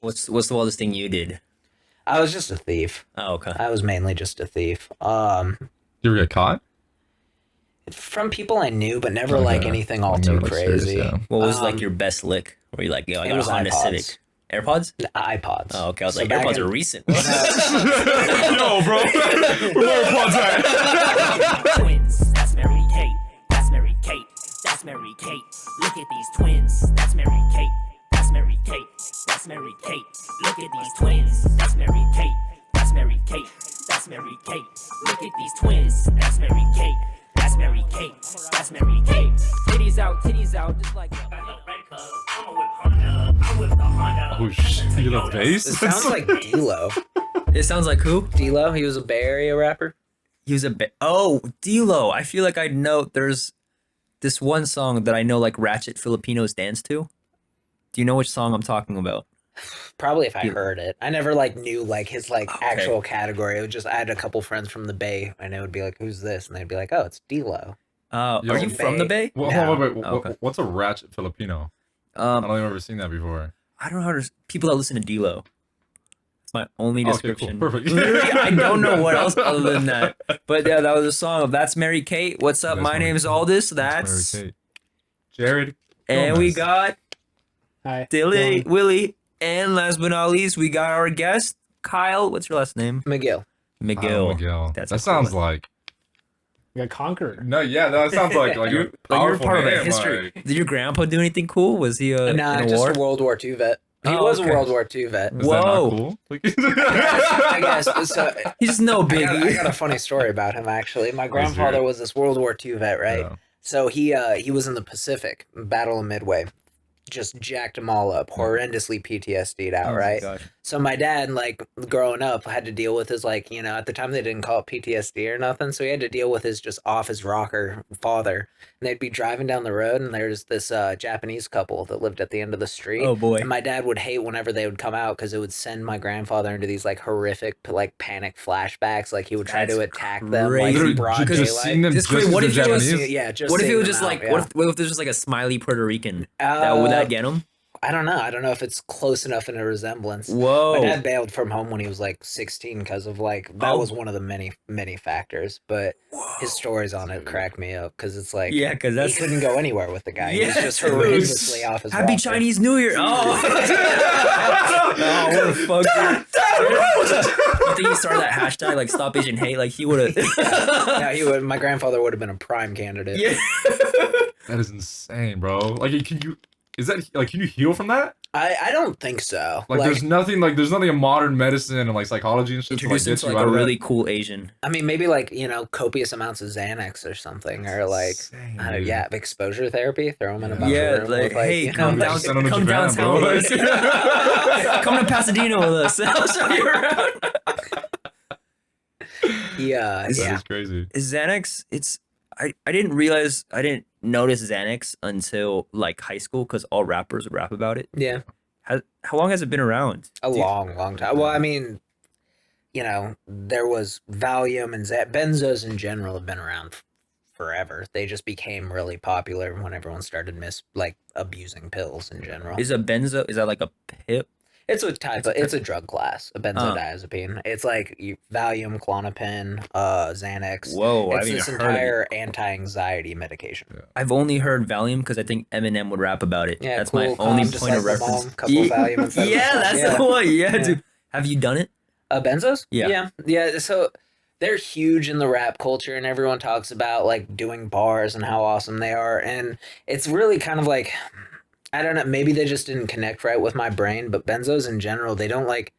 What's the wildest thing you did? I was just a thief. Oh, okay. I was mainly just a thief. You ever get caught? From people I knew, but never like Okay. anything all Like, too never, like, serious, crazy. yeah. What was like your best lick? Were you like, yo, I It got a was Honda iPods. Civic? AirPods? iPods. Oh, okay. I was So like, back AirPods in- are recent. Yo, bro. Where AirPods at? Twins, that's Mary Kate. That's Mary Kate. That's Mary Kate. Look at these twins. That's Mary Kate. That's Mary Kate. That's Mary Kate. Look at these twins. That's Mary Kate. That's Mary Kate. That's Mary Kate. Look at these twins. That's Mary Kate. That's Mary Kate. That's Mary Kate. Titties out, just like Oh, shit. You the bass? It sounds like D-Lo. It sounds like who? D-Lo, he was a Bay Area rapper. He was a bit. Oh, D-Lo. I feel like I know there's this one song that I know like ratchet Filipinos dance to. Do you know which song I'm talking about? Probably if I heard it. I never like knew like his like Okay. actual category. It was just I had a couple friends from the Bay, and it would be like, "Who's this?" And they'd be like, "Oh, it's D-Lo." Are Yo, you from the Bay? Well, No. hold on, wait, Okay. what's a ratchet Filipino? I don't think I've ever seen that before. I don't know how to. People that listen to D-Lo. That's my only Okay, description. cool. Perfect. Literally, I don't know what else other than that. But yeah, that was a song of That's Mary Kate. What's up? That's My Mary name's Kate. Aldus. That's That's Mary Kate. Jared. and we Gomez. got Hi. Dilly, Willie, and last but not least, we got our guest Kyle. What's your last name? McGill. McGill. Oh, McGill. That's That a sounds cool like. We got Conqueror. No, yeah, that sounds like You're, a you're powerful part of a name, history. like- Did your grandpa do anything cool? Was he Nah, in a just war? a World War II vet. He Oh, was okay. a World War II vet. Is that Whoa. not cool? Like- I guess. So He's no I biggie. got a funny story about him actually. My hear grandfather it. was this World War II vet, right? Yeah. So he was in the Pacific, Battle of Midway. Just jacked them all up, horrendously PTSD'd out, Oh my right? gosh. So my dad, like growing up, had to deal with his like, at the time they didn't call it PTSD or nothing, so he had to deal with his just off his rocker father. And they'd be driving down the road, and there's this Japanese couple that lived at the end of the street. Oh boy. And my dad would hate whenever they would come out because it would send my grandfather into these like horrific like panic flashbacks. Like he would try to That's attack them like crazy. in Literally, broad just seeing daylight. them Just just wait, what as if the it was- Japanese. Yeah, just What if it seeing was them just out, like yeah. what if there's just like a smiley Puerto Rican? Would that get him? I don't know. I don't know if it's close enough in a resemblance. Whoa. My dad bailed from home when he was like 16 because of like that Oh. was one of the many factors. But his stories on it crack me up because it's like Yeah, because he that's couldn't go anywhere with the guy. He was Yeah, just dude. horrendously off his Happy rocker. Chinese New Year. Oh, oh what a fuck. I think he started that hashtag like Stop Asian Hate. Like he would have. Yeah, he would. My grandfather would have been a prime candidate. Yeah. That is insane, bro. Like, can you? Is that like? Can you heal from that? I don't think so. Like, there's nothing in modern medicine and like psychology and shit to like Introduce him get to you like out a of really that. cool Asian. I mean, maybe like copious amounts of Xanax or something, or like Insane, I don't know, dude. yeah, exposure therapy. Throw them in a bunch Yeah, of room like with, hey, you come know, down, send him to come Japan, downtown bro. with us. Come to Pasadena with us. I'll show you around. Yeah, That yeah. is crazy. Xanax, I didn't realize I didn't notice Xanax until like high school because all rappers would rap about it. Yeah. How long has it been around? A long time. Well, I mean, there was Valium and benzos in general have been around forever. They just became really popular when everyone started abusing pills in general. Is a benzo? Is that like a pip? It's a drug class, a benzodiazepine. It's like Valium, Klonopin, Xanax. Whoa, I It's haven't this even heard of it. entire anti-anxiety medication. I've only heard Valium because I think Eminem would rap about it. Yeah, That's cool, my only calm, just point of like the reference. mom, couple of Valium instead of yeah, the- that's yeah. the one. Yeah, Yeah. dude. Have you done it? Benzos? Yeah. Yeah. So they're huge in the rap culture, and everyone talks about like doing bars and how awesome they are. And it's really kind of like, I don't know, maybe they just didn't connect right with my brain, but benzos in general, they don't like,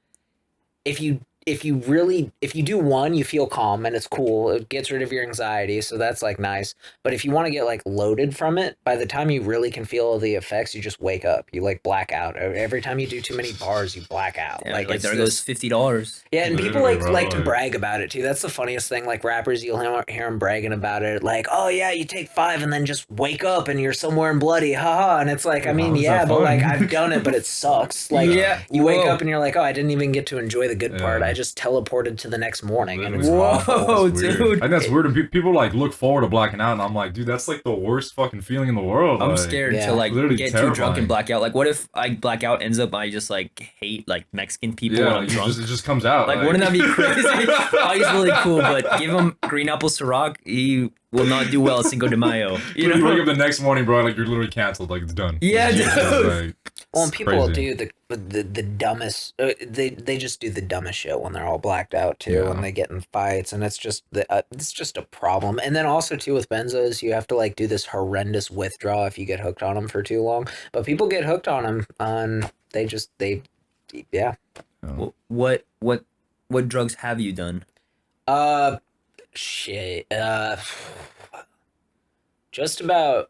if you do one, you feel calm and it's cool. It gets rid of your anxiety, so that's like nice. But if you want to get like loaded from it, by the time you really can feel all the effects, you just wake up. You like black out. Every time you do too many bars, you black out. Yeah, like it's there this- goes $50. Yeah, and people Literally, bro, like to like- brag about it too. That's the funniest thing. Like rappers, you'll hear them bragging about it. Like, oh yeah, you take 5 and then just wake up and you're somewhere in bloody, haha. And it's like, I mean, How is yeah, that but fun? like I've done it, but it sucks. Like, Yeah, you wake whoa. up and you're like, oh, I didn't even get to enjoy the good Yeah. part. I just teleported to the next morning, and it was Literally. awful. Whoa, It's weird. dude. And that's weird. And people like look forward to blacking out, and I'm like, dude, that's like the worst fucking feeling in the world. I'm like, scared yeah. to like Literally get too drunk terrifying. and black out. Like, what if I black out, ends up I just like hate like Mexican people Yeah, when I'm like, drunk? it just comes out. Like, wouldn't that be crazy? Oh, he's really cool, but give him green apple Ciroc, he will not do well at Cinco de Mayo. You You wake know? up the next morning, bro, like you're literally canceled. Like it's done. Yeah, It's dude. like, Well, it's and people crazy. do the dumbest. They just do the dumbest shit when they're all blacked out too, Yeah. when they get in fights, and it's just a problem. And then also too with benzos, you have to like do this horrendous withdrawal if you get hooked on them for too long. But people get hooked on them, and yeah. What drugs have you done? Shit. Just about.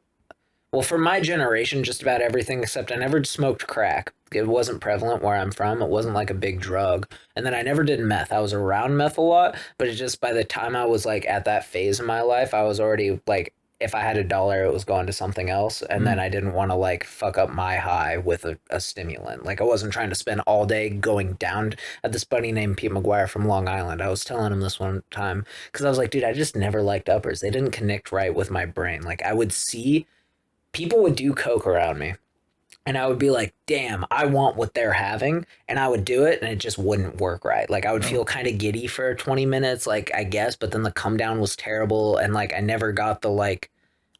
Well, for my generation, just about everything except I never smoked crack. It wasn't prevalent where I'm from. It wasn't like a big drug. And then I never did meth. I was around meth a lot, but it just by the time I was like at that phase in my life, I was already like, if I had $1, it was going to something else. And then I didn't want to like fuck up my high with a stimulant. Like I wasn't trying to spend all day going down at this buddy named Pete McGuire from Long Island. I was telling him this one time because I was like, dude, I just never liked uppers. They didn't connect right with my brain. Like I would see people would do coke around me and I would be like, damn, I want what they're having. And I would do it and it just wouldn't work right. Like I would feel kind of giddy for 20 minutes, like I guess, but then the come down was terrible. And like, I never got the like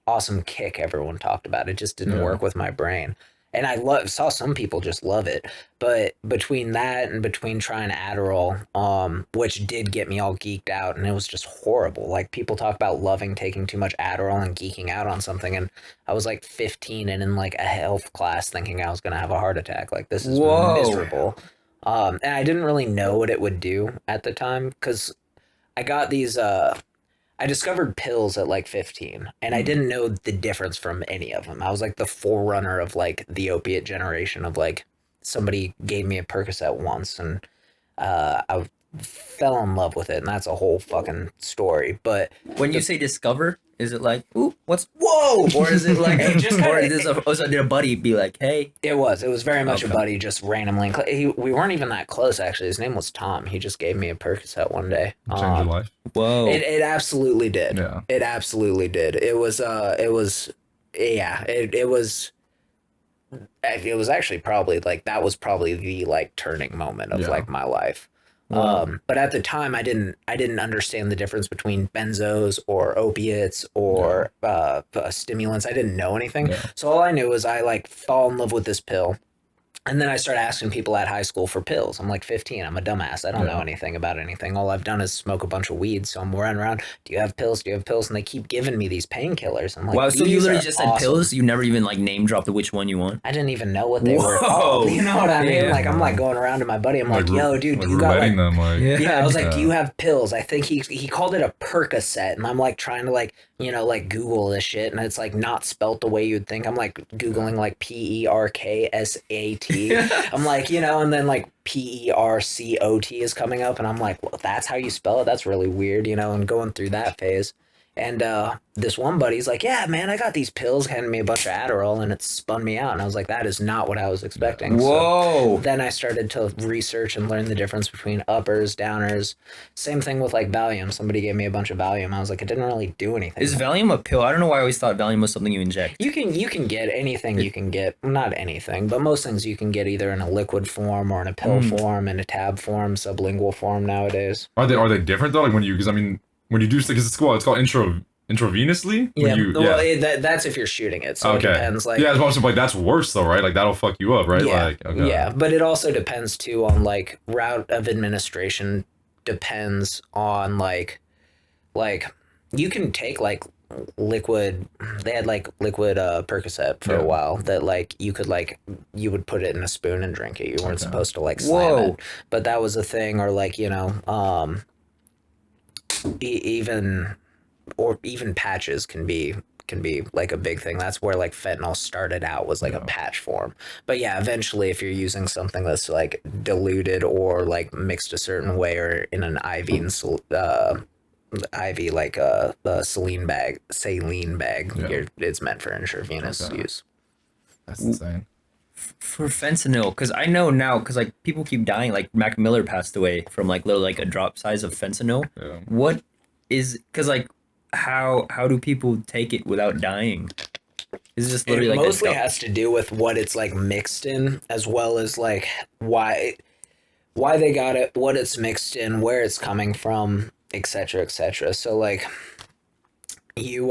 awesome kick everyone talked about. It just didn't work with my brain. And I saw some people just love it, but between that and between trying Adderall, which did get me all geeked out, and it was just horrible. Like people talk about loving taking too much Adderall and geeking out on something, and I was like 15 and in like a health class thinking I was gonna have a heart attack. Like this is miserable. And I didn't really know what it would do at the time because I got these. I discovered pills at like 15 and I didn't know the difference from any of them. I was like the forerunner of like the opiate generation of like somebody gave me a Percocet once and I fell in love with it, and that's a whole fucking story. But When you say discover, is it like, ooh, whoa? Or is it like, did a buddy be like, hey? it was very much Okay. a buddy just randomly. We weren't even that close actually. His name was Tom. He just gave me a Percocet one day. Change your life. Whoa. It absolutely did. Yeah. It absolutely did. It was actually probably like that was probably the like turning moment of Yeah. like my life. Wow. But at the time I didn't understand the difference between benzos or opiates or stimulants. I didn't know anything. Yeah. So all I knew was I like fall in love with this pill. And then I started asking people at high school for pills. I'm like 15. I'm a dumbass. I don't know anything about anything. All I've done is smoke a bunch of weed. So I'm running around. Do you have pills? Do you have pills? And they keep giving me these painkillers. I'm like, Wow, so you "These literally are just said awesome." pills? You never even like name dropped which one you want? I didn't even know what they were Whoa. called. You know what I mean? Yeah. Like I'm like going around to my buddy. I'm like, ru- yo, dude, like do you got like rouletting them, like yeah, I was like, Yeah. do you have pills? I think he called it a Percocet, and I'm like trying to like, you know, like Google this shit, and it's like not spelt the way you'd think. I'm like Googling like PERKSAT. I'm like, you know, and then like PERCOT is coming up, and I'm like, well, that's how you spell it? That's really weird, you know, and going through that phase. And this one buddy's like, yeah, man, I got these pills, handed me a bunch of Adderall, and it spun me out. And I was like, that is not what I was expecting. So Whoa. then I started to research and learn the difference between uppers, downers. Same thing with like Valium. Somebody gave me a bunch of Valium. I was like, it didn't really do anything. Is Valium a pill? I don't know why I always thought Valium was something you inject. You can get anything you can get. Not anything, but most things you can get either in a liquid form or in a pill form, in a tab form, sublingual form nowadays. Are they different though? Like when you, because I mean, when you do, because it's called intravenously. Yeah, When you, well, that's if you're shooting it. So it depends. Like, yeah, it's also like that's worse though, right? Like that'll fuck you up, right? yeah, Like okay. yeah, but it also depends too on like route of administration. Depends on like you can take like liquid. They had like liquid Percocet for a while that like you could like you would put it in a spoon and drink it. You weren't supposed to like slam Whoa. it, but that was a thing. Or like, you know, even patches can be like a big thing. That's where like fentanyl started out, was like a patch form. But yeah, eventually if you're using something that's like diluted or like mixed a certain way or in an IV and IV like a saline bag, it's meant for intravenous use. That's insane. For fentanyl, because I know now, because like people keep dying. Like Mac Miller passed away from like little like a drop size of fentanyl. Yeah. What is because like how do people take it without dying? Is it just It literally like mostly has to do with what it's like mixed in, as well as like why they got it, what it's mixed in, where it's coming from, etc., etc. So like you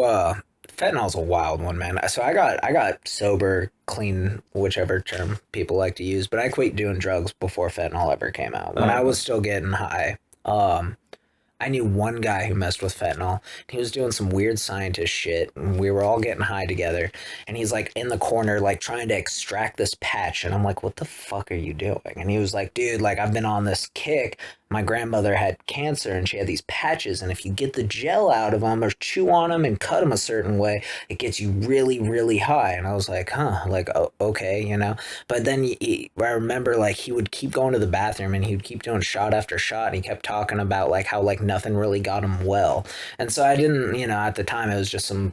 fentanyl's a wild one, man. So I got sober, clean, whichever term people like to use, but I quit doing drugs before fentanyl ever came out. When I was still getting high, I knew one guy who messed with fentanyl. He was doing some weird scientist shit, and we were all getting high together. And he's like in the corner, like trying to extract this patch. And I'm like, what the fuck are you doing? And he was like, dude, like I've been on this kick. My grandmother had cancer and she had these patches. And if you get the gel out of them or chew on them and cut them a certain way, it gets you really, really high. And I was like, huh, like, oh, okay, you know? But then I remember like he would keep going to the bathroom and he would keep doing shot after shot. And he kept talking about like how like nothing really got him well. And so I didn't, you know, at the time it was just some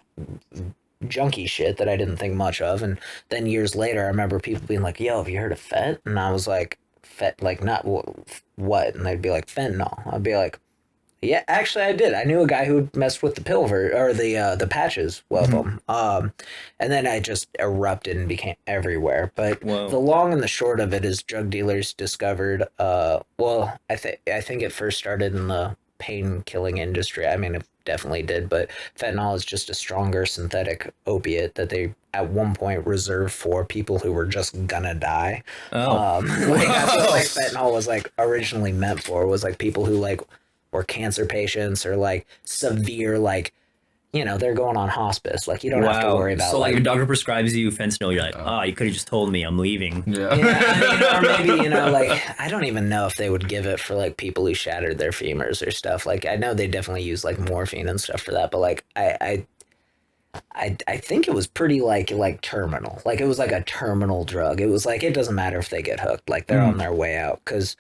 junky shit that I didn't think much of. And then years later, I remember people being like, yo, have you heard of Fet? And I was like, Fet, like not what? And they'd be like, fentanyl. I'd be like, yeah, actually I did. I knew a guy who messed with the pill or the patches, well, and then I just erupted and became everywhere. But Whoa. the long and the short of it is drug dealers discovered, well, I think it first started in the pain killing industry. I mean, it definitely did, but fentanyl is just a stronger synthetic opiate that they at one point reserved for people who were just gonna die. Oh. Like that's what like fentanyl was like originally meant for, was like people who like were cancer patients or like severe, like, you know, they're going on hospice. Like you don't have to worry about so like like your doctor prescribes you fentanyl, you're like, oh, you could have just told me I'm leaving. Yeah. yeah, or maybe, you know, like I don't even know if they would give it for like people who shattered their femurs or stuff. Like I know they definitely use like morphine and stuff for that, but like I think it was pretty like terminal. Like it was like a terminal drug. It was like it doesn't matter if they get hooked. Like they're on their way out because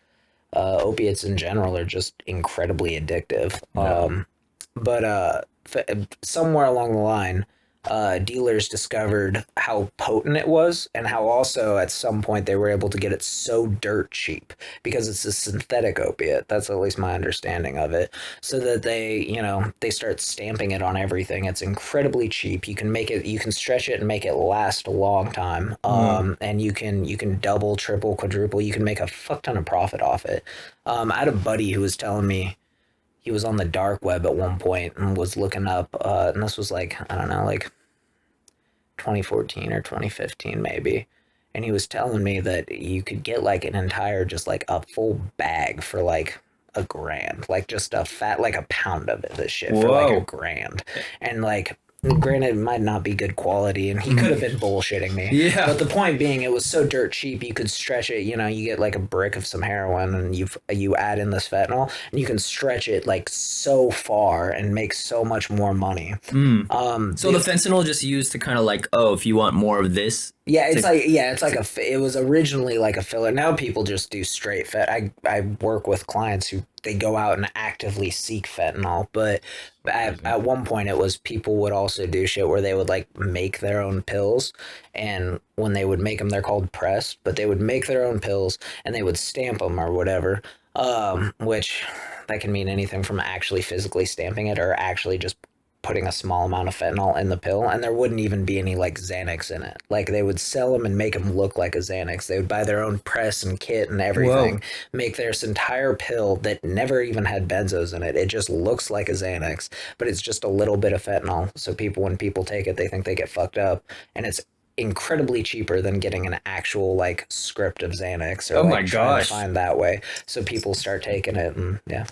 opiates in general are just incredibly addictive. Yeah. But somewhere along the line, dealers discovered how potent it was and how also at some point they were able to get it so dirt cheap because it's a synthetic opiate. That's at least my understanding of it. So that they, you know, they start stamping it on everything. It's incredibly cheap. You can make it, you can stretch it and make it last a long time. And you can double, triple, quadruple. You can make a fuck ton of profit off it. I had a buddy who was telling me he was on the dark web at one point and was looking up, and this was like, I don't know, like 2014 or 2015 maybe. And he was telling me that you could get like an entire, just like a full bag for like $1,000, like just a fat, like a pound of it, this shit for like Whoa. $1,000. And like, granted, it might not be good quality, and he could have been bullshitting me. Yeah. But the point being, it was so dirt cheap, you could stretch it. You know, you get like a brick of some heroin, and you add in this fentanyl, and you can stretch it like so far and make so much more money. So the fentanyl just used to kind of like, oh, if you want more of this. Yeah, it's like it was originally like a filler. Now people just do straight I work with clients who they go out and actively seek fentanyl, but at one point it was people would also do shit where they would like make their own pills, and when they would make them, they're called pressed, but they would make their own pills and they would stamp them or whatever, which that can mean anything from actually physically stamping it or actually just putting a small amount of fentanyl in the pill, and there wouldn't even be any like Xanax in it. Like they would sell them and make them look like a Xanax. They would buy their own press and kit and everything, make this entire pill that never even had benzos in it. It just looks like a Xanax, but it's just a little bit of fentanyl. So when people take it, they think they get fucked up, and it's incredibly cheaper than getting an actual like script of Xanax or Oh like my trying gosh. to find that way. So people start taking it, and yeah.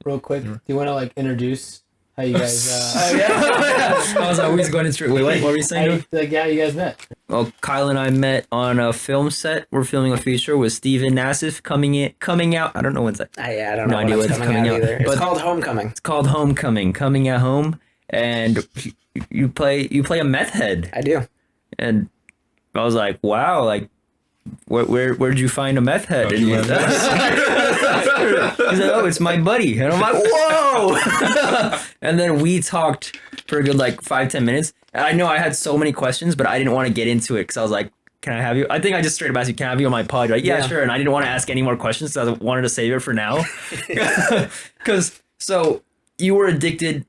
Real quick, do you want to like introduce how you guys? I was always going straight. Wait, what were you saying? Like yeah, you guys met. Well, Kyle and I met on a film set. We're filming a feature with Steven Nassif coming out. I don't know when's that. I don't No know idea when when it's coming out either. It's but called Homecoming. it's called Homecoming, coming at home, and you play a meth head. I do. And I was like, wow, like, where'd you find a meth head? And he's like, oh, it's my buddy. And I'm like, whoa. And then we talked for a good like 5-10 minutes. And I know I had so many questions, but I didn't want to get into it because I was like, can I have you? I think I just straight up asked you, can I have you on my pod? You're like, yeah, Yeah. sure. And I didn't want to ask any more questions, so I wanted to save it for now. Because so you were addicted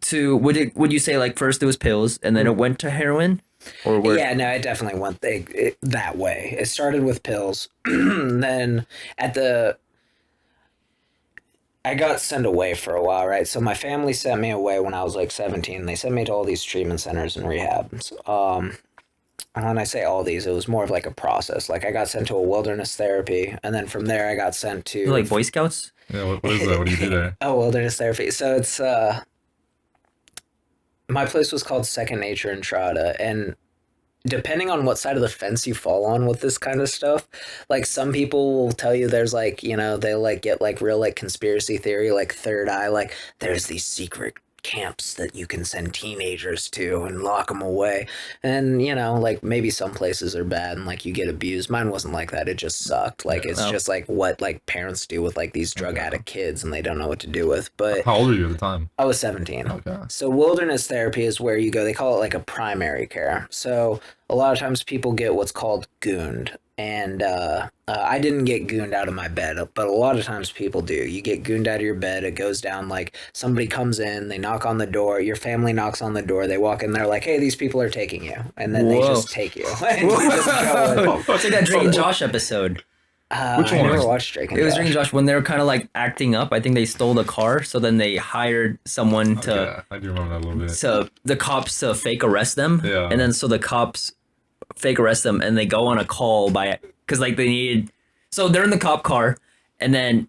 to would you say like first it was pills and then it went to heroin, or were Yeah, no, it definitely went that way. It started with pills. Then I got sent away for a while, right? So my family sent me away when I was like 17. They sent me to all these treatment centers and rehabs. And when I say all these, it was more of like a process. Like I got sent to a wilderness therapy, and then from there I got sent to like Boy Scouts? Yeah, what is that? What do you do there? oh, wilderness therapy. So it's my place was called Second Nature in Entrada, and depending on what side of the fence you fall on with this kind of stuff, like some people will tell you there's like, you know, they like get like real like conspiracy theory, like third eye, like there's these secret camps that you can send teenagers to and lock them away. And, you know, like maybe some places are bad and like you get abused. Mine wasn't like that. It just sucked. Like it's Oh. just like what like parents do with like these drug addict kids and they don't know what to do with. But How old are you at the time? I was 17. Okay. So wilderness therapy is where you go. They call it like a primary care. So a lot of times people get what's called gooned. And I didn't get gooned out of my bed, but a lot of times people do. You get gooned out of your bed. It goes down like somebody comes in, they knock on the door, your family knocks on the door, they walk in, they're like, hey, these people are taking you. And then they Whoa. just take you. And you just go and- It's like that Drake and Josh episode. Which I one? never watched Drake and It was Josh. Drake and Josh when they were kind of like acting up. I think they stole the car, so then they hired someone to Yeah, I do remember that a little bit. to the cops to fake arrest them. Yeah. And then so the cops fake arrest them and they go on a call because like they needed, so they're in the cop car and then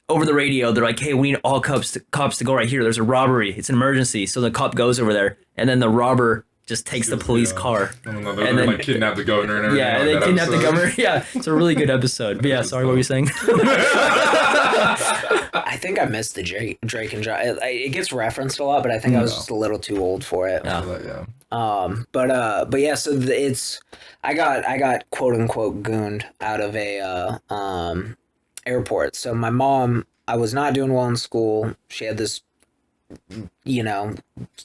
over the radio they're like, hey, we need all cops to go right here. There's a robbery. It's an emergency. So the cop goes over there and then the robber just takes the police car. And And then then- like kidnap the governor and everything. Yeah, like and they that kidnap the episode. governor. Yeah, it's a really good episode. But yeah, sorry, what were you saying? I think I missed the Drake and Josh. It gets referenced a lot, but I think I was just a little too old for it. Yeah. But, yeah. But yeah, so I got quote unquote gooned out of a airport. So my mom, I was not doing well in school. She had this, you know,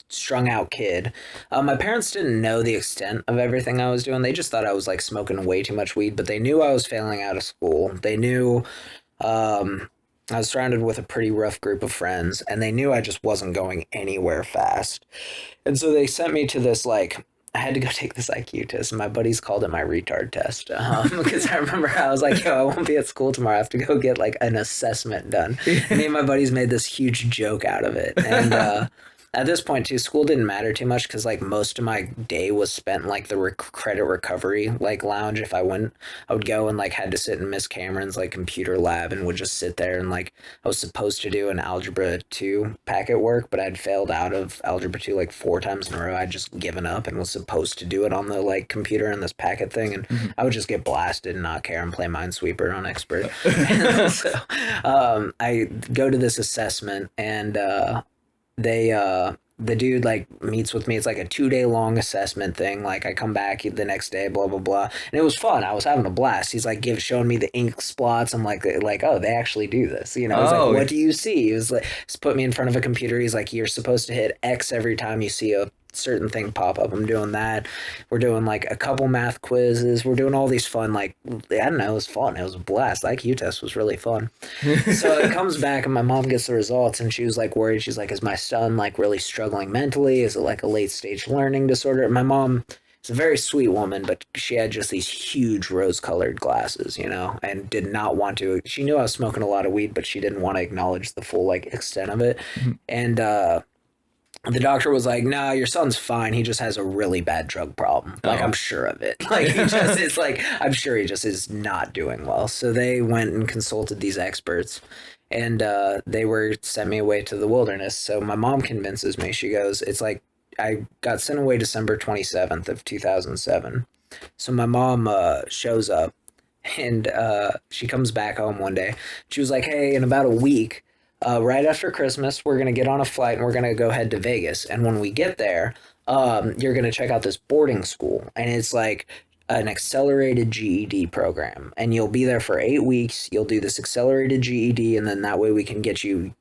strung out kid. My parents didn't know the extent of everything I was doing. They just thought I was like smoking way too much weed, but they knew I was failing out of school. They knew I was surrounded with a pretty rough group of friends, and they knew I just wasn't going anywhere fast. And so they sent me to this, like, I had to go take this IQ test, and my buddies called it my retard test. Because I remember I was like, yo, I won't be at school tomorrow. I have to go get, like, an assessment done. Me and my buddies made this huge joke out of it. And at this point, too, school didn't matter too much because, like, most of my day was spent, like, the credit recovery, like, lounge. If I went, I would go and, like, had to sit in Miss Cameron's, like, computer lab and would just sit there and, like, I was supposed to do an Algebra 2 packet work, but I'd failed out of Algebra 2, like, 4 times in a row. I'd just given up and was supposed to do it on the, like, computer in this packet thing, and I would just get blasted and not care and play Minesweeper on Expert. And so I go to this assessment, and the dude like meets with me. It's like a 2-day long assessment thing. Like I come back the next day, blah blah blah, and it was fun. I was having a blast. He's like showing me the ink spots. I'm like oh, they actually do this. You know, he's Oh. like, what do you see? He was like, just put me in front of a computer. He's like, you're supposed to hit X every time you see a certain thing pop up. I'm doing that. We're doing like a couple math quizzes. We're doing all these fun, like, I don't know, it was fun. It was a blast. The IQ test was really fun. So it comes back and my mom gets the results and she was like worried. She's like, is my son like really struggling mentally? Is it like a late stage learning disorder? And my mom is a very sweet woman, but she had just these huge rose colored glasses, you know, and did not want to. She knew I was smoking a lot of weed, but she didn't want to acknowledge the full like extent of it. And the doctor was like, "No, your son's fine. He just has a really bad drug problem. Like, Oh. I'm sure of it. Like, he just is like, I'm sure he just is not doing well." So they went and consulted these experts, and they sent me away to the wilderness. So my mom convinces me. She goes, "It's like I got sent away December 27th of 2007." So my mom shows up, and she comes back home one day. She was like, "Hey, in about a week." Right after Christmas, we're going to get on a flight and we're going to go head to Vegas. And when we get there, you're going to check out this boarding school. And it's like an accelerated GED program, and you'll be there for 8 weeks. You'll do this accelerated GED, and then that way we can get you,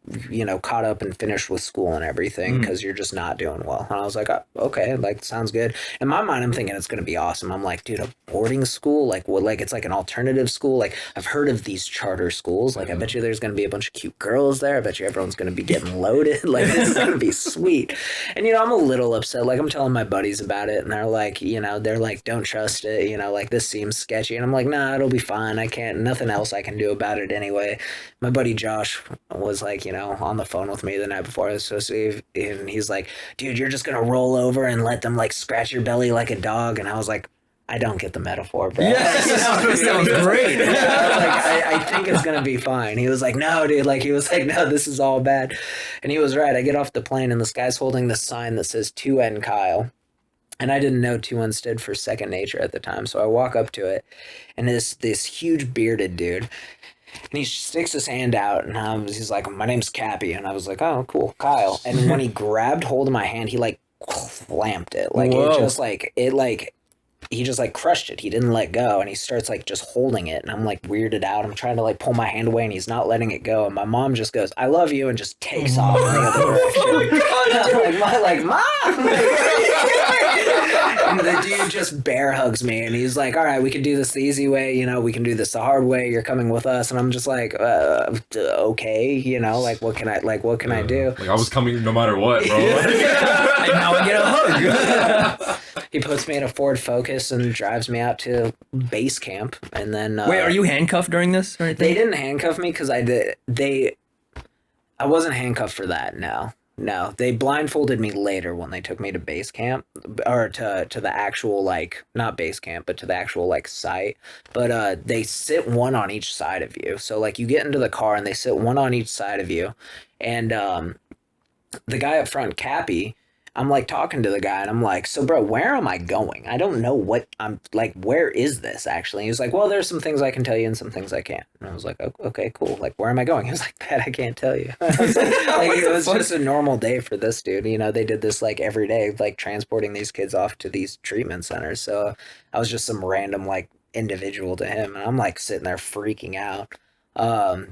caught up and finished with school and everything, because you're just not doing well. And I was like, oh, okay, like, sounds good. In my mind, I'm thinking it's going to be awesome. I'm like, dude, a boarding school? Like, what? Like, it's like an alternative school? Like, I've heard of these charter schools. Like, I bet you there's going to be a bunch of cute girls there. I bet you everyone's going to be getting loaded. Like, this is going to be sweet. And, I'm a little upset. Like, I'm telling my buddies about it, and they're like, don't trust it. Like, this seems sketchy. And I'm like, nah, it'll be fine. Nothing else I can do about it anyway. My buddy Josh was like, on the phone with me the night before I was supposed to leave, and he's like, dude, you're just going to roll over and let them, like, scratch your belly like a dog. And I was like, I don't get the metaphor, bro. Yes, that sounds great. I think it's going to be fine. He was like, no, dude. Like, he was like, no, this is all bad. And he was right. I get off the plane, and this guy's holding this sign that says 2N Kyle. And I didn't know 2N stood for second nature at the time. So I walk up to it, and this huge bearded dude, and he sticks his hand out, and he's like, my name's Cappy. And I was like, oh, cool, Kyle. And when he grabbed hold of my hand, he like clamped it. Like, he just like crushed it. He didn't let go, and he starts like just holding it, and I'm like weirded out. I'm trying to like pull my hand away, and he's not letting it go. And my mom just goes, I love you, and just takes off in the other direction. I'm like, Mom! And the dude just bear hugs me, and he's like, all right, we can do this the easy way, we can do this the hard way. You're coming with us. And I'm just like, okay, like, what can I do? Like, I was coming no matter what, bro. And now I get a hug. He puts me in a Ford Focus and drives me out to base camp, and then Wait, are you handcuffed during this or anything? They didn't handcuff me because I wasn't handcuffed for that. No, they blindfolded me later when they took me to base camp, or to the actual, like, not base camp, but to the actual, like, site. But they sit one on each side of you. So, like, you get into the car and they sit one on each side of you, and the guy up front, Cappy, I'm like talking to the guy, and I'm like, so bro, where am I going? I don't know what I'm like, where is this actually? And he was like, well, there's some things I can tell you and some things I can't. And I was like, okay, cool. Like, where am I going? He was like, that I can't tell you. Like, it was just a normal day for this dude. They did this like every day, like transporting these kids off to these treatment centers. So I was just some random like individual to him. And I'm like sitting there freaking out.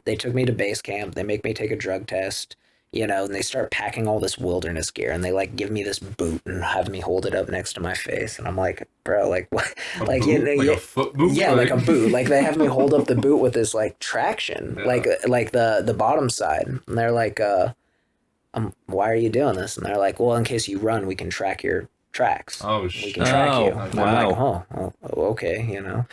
They took me to base camp. They make me take a drug test. And they start packing all this wilderness gear, and they like give me this boot and have me hold it up next to my face, and I'm like, bro, like what? Like a foot boot? Yeah, like a boot. Like they have me hold up the boot with this like traction, like the bottom side, and they're like, why are you doing this? And they're like, well, in case you run, we can track your tracks. Oh, we can track you. And wow. I'm like, okay, and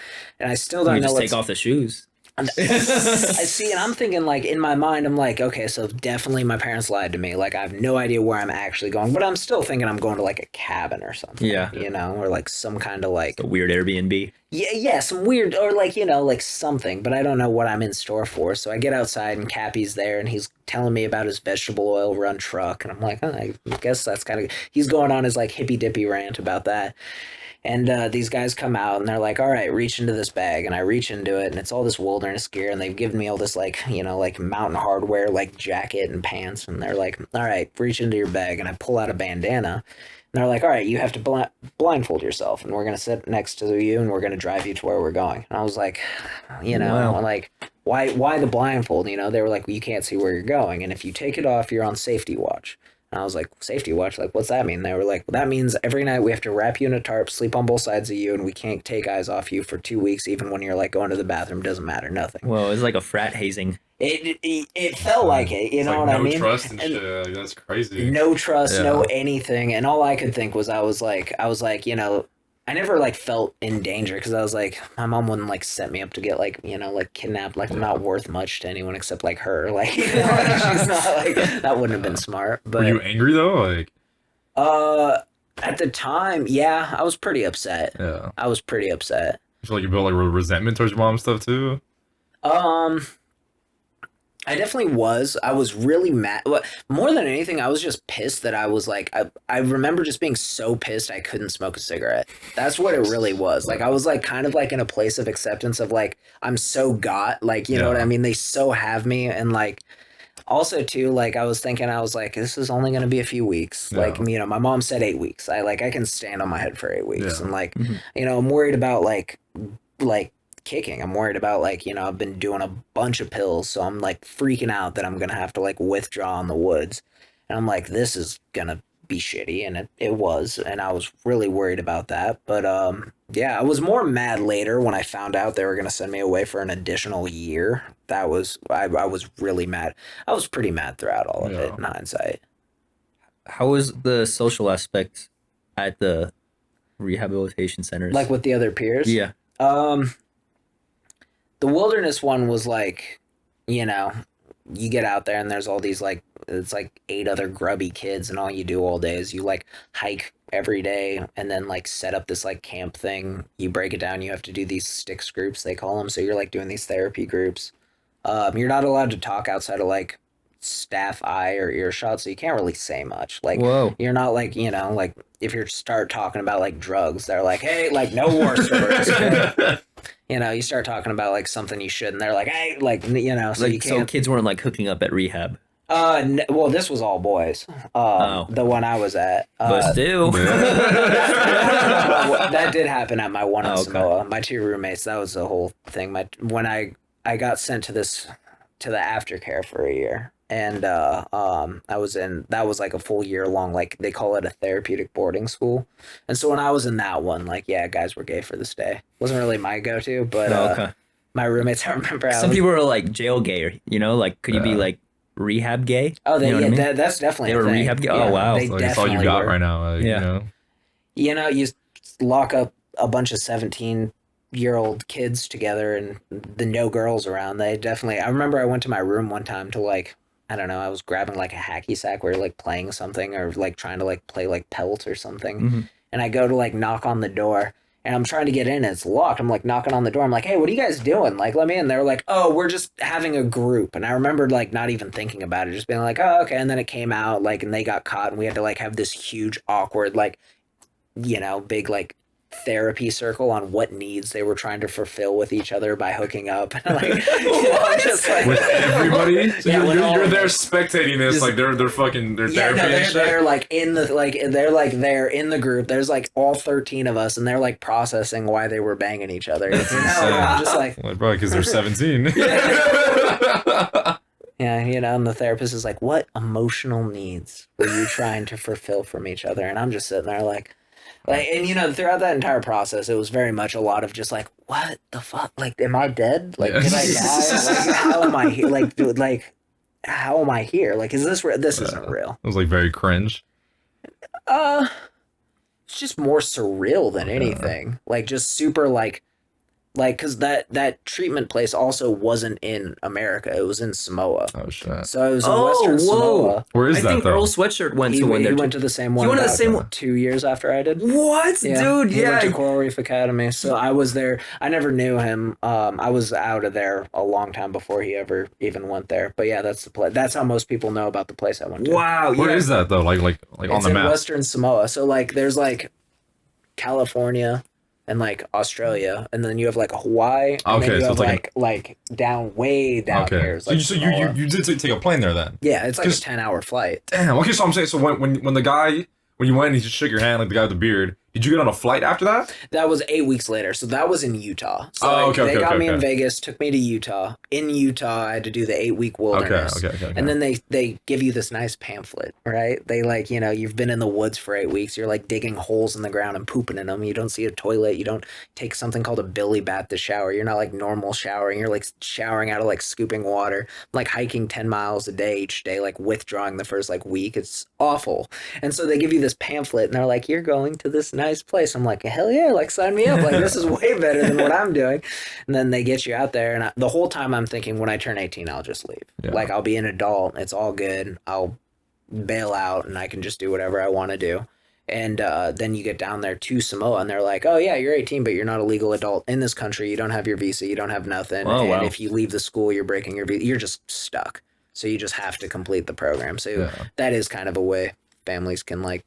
I still don't know. Just take off the shoes. I see, and I'm thinking, like, in my mind, I'm like, okay, so definitely my parents lied to me. Like, I have no idea where I'm actually going, but I'm still thinking I'm going to, like, a cabin or something. Yeah. Or, like, some kind of, like... A weird Airbnb. Yeah, some weird, or, like, like, something, but I don't know what I'm in store for. So I get outside, and Cappy's there, and he's telling me about his vegetable oil run truck, and I'm like, I guess that's kind of... He's going on his, like, hippy-dippy rant about that. And these guys come out, and they're like, all right, reach into this bag. And I reach into it, and it's all this wilderness gear. And they've given me all this, like, like mountain hardware, like jacket and pants. And they're like, all right, reach into your bag. And I pull out a bandana. And they're like, all right, you have to blindfold yourself. And we're going to sit next to you, and we're going to drive you to where we're going. And I was like, Wow. like, why the blindfold? They were like, well, you can't see where you're going. And if you take it off, you're on safety watch. And I was like, safety watch? Like, what's that mean? They were like, well, that means every night we have to wrap you in a tarp, sleep on both sides of you, and we can't take eyes off you for 2 weeks, even when you're, like, going to the bathroom. Doesn't matter. Nothing. Well, it's like a frat hazing. It felt like it. You know what I mean? No trust and shit. Like, that's crazy. No trust, no anything. And all I could think was I was like, I never, like, felt in danger, because I was like, my mom wouldn't, like, set me up to get, like, like, kidnapped. Like, I'm not worth much to anyone except, like, her. Like, she's not, like, that wouldn't have been smart. But were you angry, though? Like, at the time, yeah, I was pretty upset. yeah. I was pretty upset. You feel like you built, like, resentment towards your mom and stuff, too? I definitely was. I was really mad. More than anything, I was just pissed that I was like, I remember just being so pissed I couldn't smoke a cigarette. That's what it really was. Like, I was like kind of like in a place of acceptance of like, I'm so got, like, you know what I mean? They so have me, and like Also, too, like I was thinking, I was like, this is only going to be a few weeks. Yeah. Like, you know, my mom said 8 weeks. I can stand on my head for 8 weeks, Yeah. and like, Mhm. you know, I'm worried about like kicking. I'm worried about like, you know, I've been doing a bunch of pills, so I'm like freaking out that I'm gonna have to like withdraw in the woods, and I'm like, this is gonna be shitty, and it was, and I was really worried about that. But yeah, I was more mad later when I found out they were gonna send me away for an additional year. That was I was really mad. I was pretty mad throughout all of it Yeah. in hindsight. How was the social aspect at the rehabilitation centers? Like with the other peers. Yeah. The wilderness one was like, you know, you get out there and there's all these like, it's like 8 other grubby kids, and all you do all day is you like hike every day and then like set up this like camp thing. You break it down, you have to do these sticks groups, they call them. So you're like doing these therapy groups. You're not allowed to talk outside of like staff eye or earshot, so you can't really say much. Like, Whoa. you're not like, you know, like if you start talking about like drugs, they're like, hey, like no war stories. Okay? You know, you start talking about like something you shouldn't, they're like, hey, like, you know, so Like, you so can't. kids weren't like hooking up at rehab. Well, this was all boys. Oh. The one I was at. But still. That did happen at my one in Oh, okay. Samoa. My 2 roommates, that was the whole thing. When I got sent to the aftercare for a year, and I was in, that was like a full year long, like they call it a therapeutic boarding school. And so when I was in that one, like, yeah, guys were gay for this day. Wasn't really my go-to, but Oh, okay. my roommates, I remember Some people are like jail gay, you know, like could you be Yeah. like rehab gay? Oh, You know what I mean? that's definitely They a were thing. rehab gay? Oh, wow. They Like, it's all you definitely got were. right now. Yeah. You know? You know, you lock up a bunch of 17-year-old kids together and the no girls around. They definitely, I remember I went to my room one time to like, I don't know, I was grabbing like a hacky sack where you're like playing something or like trying to like play like pelt or something. Mhm. And I go to like knock on the door and I'm trying to get in and it's locked. I'm like knocking on the door. I'm like, hey, what are you guys doing? Like, let me in. They're like, oh, we're just having a group. And I remember like not even thinking about it, just being like, oh, okay. And then it came out like, and they got caught and we had to like have this huge awkward, like, you know, big like therapy circle on what needs they were trying to fulfill with each other by hooking up. And like, you know, just like With everybody? So Yeah, with all you're of there them. spectating this, Just- like they're fucking, they're yeah, therapy no, and they're shit. they're like in the they're in the group. There's like all 13 of us, and they're like processing why they were banging each other. It's, insane. I'm just like, Like, bro, because they're 17. yeah, you know, and the therapist is like, what emotional needs were you trying to fulfill from each other? And I'm just sitting there like, and you know, throughout that entire process, it was very much a lot of just like, what the fuck? Like, am I dead? Like, Yeah. did I die? Like, how am I here? Like, dude, like, how am I here? Like, is this real? This isn't real. It was like very cringe. It's just more surreal than anything. Like, just super like, because that treatment place also wasn't in America. It was in Samoa. Oh shit. So it was in Oh, Western whoa. Samoa. Where is I that think though? Earl Sweatshirt went He, to one he there. went to the same one. He went to the about same one. 2 years after I did. What, Yeah, dude? he went to Yeah. Coral Reef Academy. So I was there. I never knew him. I was out of there a long time before he ever even went there. But yeah, that's the place. That's how most people know about the place I went to. Wow. Where yeah. is that though? Like on It's the in map. Western Samoa. So like, there's like California and like Australia, and then you have like Hawaii. And Okay, then you so have it's like like down way down Okay. here. It's So, like so Samoa. you did take a plane there then? Yeah, it's like a 'cause- 10-hour flight. Damn. Okay, so I'm saying, so when the guy, when you went and he just shook your hand, like the guy with the beard, did you get on a flight after that? That was 8 weeks later. So that was in Utah. So Oh, okay, they okay, got okay, me in okay. Vegas, took me to Utah. In Utah, I had to do the 8-week wilderness. Okay. And then they give you this nice pamphlet, right? They like, you know, you've been in the woods for 8 weeks. You're like digging holes in the ground and pooping in them. You don't see a toilet. You don't take something called a billy bath to shower. You're not like normal showering. You're like showering out of like scooping water, like hiking 10 miles a day each day, like withdrawing the first like week. It's awful. And so they give you this pamphlet and they're like, you're going to this nice place. I'm like, hell yeah, like sign me up. Like this is way better than what I'm doing. And then they get you out there. And the whole time I'm thinking when I turn 18, I'll just leave. Yeah. Like I'll be an adult. It's all good. I'll bail out and I can just do whatever I want to do. And then you get down there to Samoa and they're like, oh yeah, you're 18, but you're not a legal adult in this country. You don't have your visa. You don't have nothing. Oh, and wow. if you leave the school, you're breaking your visa. You're just stuck. So you just have to complete the program. So Yeah. that is kind of a way families can like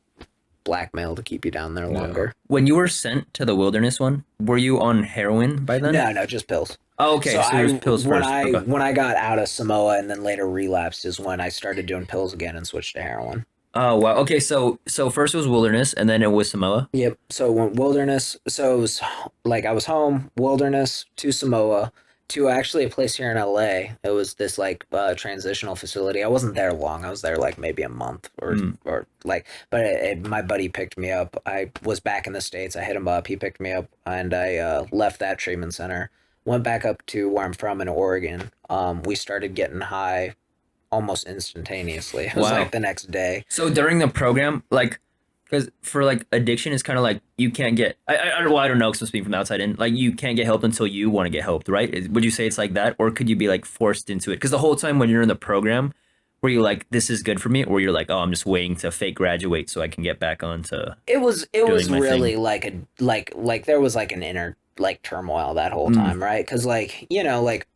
blackmail to keep you down there longer. When you were sent to the wilderness one, were you on heroin by then? No, just pills. Oh, okay. So, it was pills when first. When I got out of Samoa and then later relapsed is when I started doing pills again and switched to heroin. Oh wow. Okay, so first it was wilderness and then it was Samoa. Yep. So wilderness. So it was like I was home, wilderness to Samoa to actually a place here in LA. It was this like transitional facility. I wasn't there long. I was there like maybe a month or like. But my buddy picked me up. I was back in the States. I hit him up. He picked me up, and I left that treatment center. Went back up to where I'm from in Oregon. We started getting high almost instantaneously. It was like the next day. So during the program, like, because for like addiction, it's kind of like you can't get. I don't know. Because I'm speaking from the outside in, like you can't get help until you want to get helped, right? Would you say it's like that, or could you be like forced into it? Because the whole time when you're in the program, were you like, this is good for me, or you're like, oh, I'm just waiting to fake graduate so I can get back onto. It was really thing. like a like there was like an inner like turmoil that whole time, right? Because like like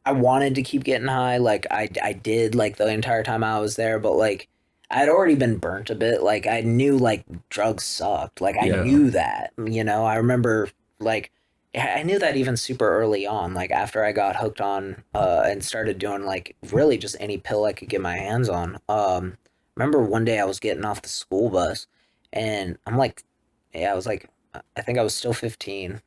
I wanted to keep getting high, like I did like the entire time I was there, but like I'd already been burnt a bit. Like I knew like drugs sucked. Like I knew that. I remember like I knew that even super early on. Like after I got hooked on and started doing like really just any pill I could get my hands on. Remember one day I was getting off the school bus and I'm like, I was like, I think I was still 15.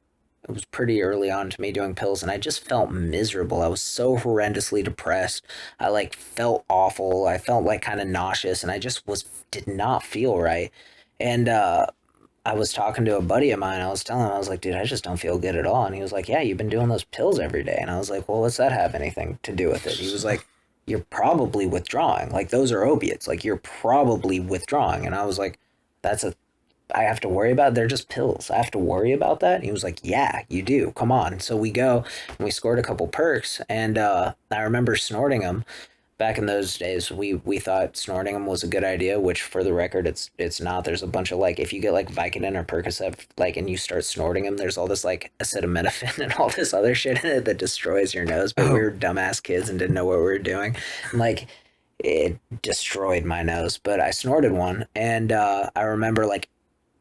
It was pretty early on to me doing pills, and I just felt miserable. I was so horrendously depressed. I like felt awful. I felt like kind of nauseous, and I just did not feel right. And I was talking to a buddy of mine. I was telling him, I was like, dude, I just don't feel good at all. And he was like, yeah, you've been doing those pills every day. And I was like, well, what's that have anything to do with it? He was like, you're probably withdrawing. Like those are opiates. Like you're probably withdrawing. And I was like, I have to worry about it? They're just pills. I have to worry about that? And he was like, yeah, you do. Come on. So we go and we scored a couple perks, and I remember snorting them. Back in those days, we thought snorting them was a good idea, which for the record, it's not. There's a bunch of like, if you get like Vicodin or Percocet, like, and you start snorting them, there's all this like acetaminophen and all this other shit in it that destroys your nose. But we were dumbass kids and didn't know what we were doing. And like, it destroyed my nose. But I snorted one, and I remember like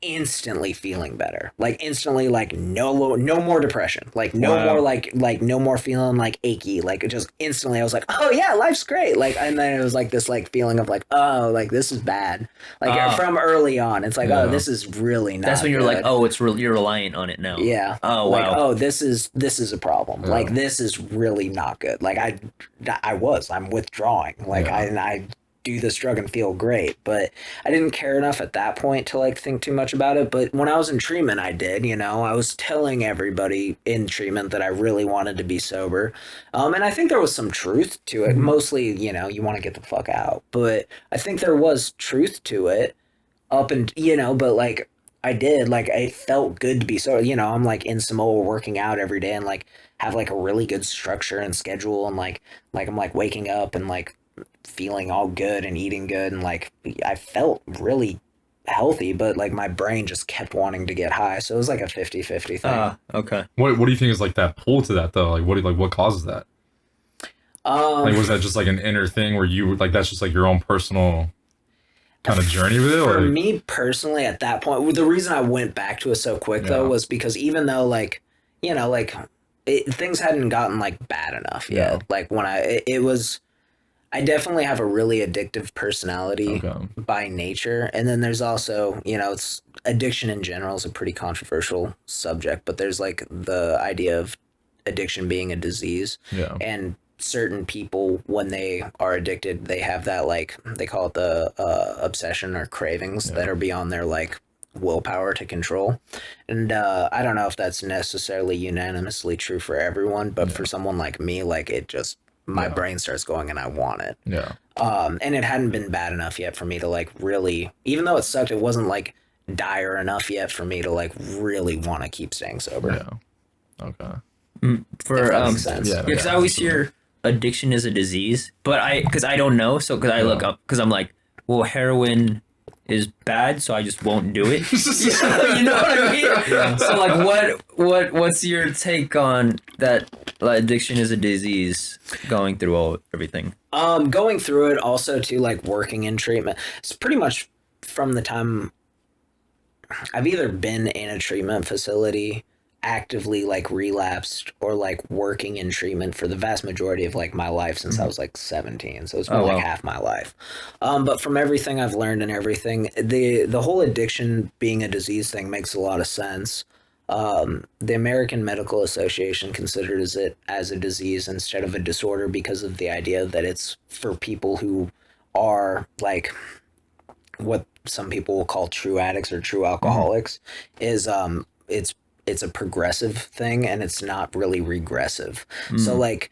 instantly feeling better, like instantly, like no more depression, like no more like no more feeling like achy, like just instantly I was like, oh yeah, life's great, like, and then it was like this like feeling of like, oh, like this is bad, like from early on it's like, oh, this is really not that's when you're good. like, oh, it's you're reliant on it now. Yeah. Oh, like, wow. oh, this is a problem. Like this is really not good. Like I'm withdrawing, like I do this drug and feel great, but I didn't care enough at that point to like think too much about it. But when I was in treatment, I did. I was telling everybody in treatment that I really wanted to be sober, and I think there was some truth to it. Mostly, you want to get the fuck out, but I think there was truth to it up and but like I did, like it felt good to be sober. I'm like in Samoa working out every day and like have like a really good structure and schedule, and like I'm like waking up and like feeling all good and eating good, and like I felt really healthy, but like my brain just kept wanting to get high, so it was like a 50-50 thing. Okay. What do you think is like that pull to that though? Like what causes that? Like was that just like an inner thing where you like that's just like your own personal kind of journey with it? For me personally, at that point, the reason I went back to it so quick though was because even though like like things hadn't gotten like bad enough yet, like when I definitely have a really addictive personality by nature. And then there's also, it's addiction in general is a pretty controversial subject, but there's like the idea of addiction being a disease. Yeah. And certain people, when they are addicted, they have that like, they call it the obsession or cravings that are beyond their like willpower to control. And I don't know if that's necessarily unanimously true for everyone, but for someone like me, like it just, my brain starts going and I want it. Yeah. And it hadn't been bad enough yet for me to like really, even though it sucked, it wasn't like dire enough yet for me to like really want to keep staying sober. Yeah. Okay. Makes sense. Yeah, because I always hear addiction is a disease, but because I don't know, so because I look up, because I'm like, well, heroin is bad, so I just won't do it. You know what I mean? Yeah. So like, what's your take on that? like, addiction is a disease going through everything. Going through it also too, like working in treatment. It's pretty much from the time I've either been in a treatment facility, actively like relapsed, or like working in treatment for the vast majority of like my life since I was like 17. So it's been like half my life. But from everything I've learned and everything, the whole addiction being a disease thing makes a lot of sense. The American Medical Association considers it as a disease instead of a disorder because of the idea that it's for people who are like what some people will call true addicts or true alcoholics. Is it's a progressive thing and it's not really regressive. So like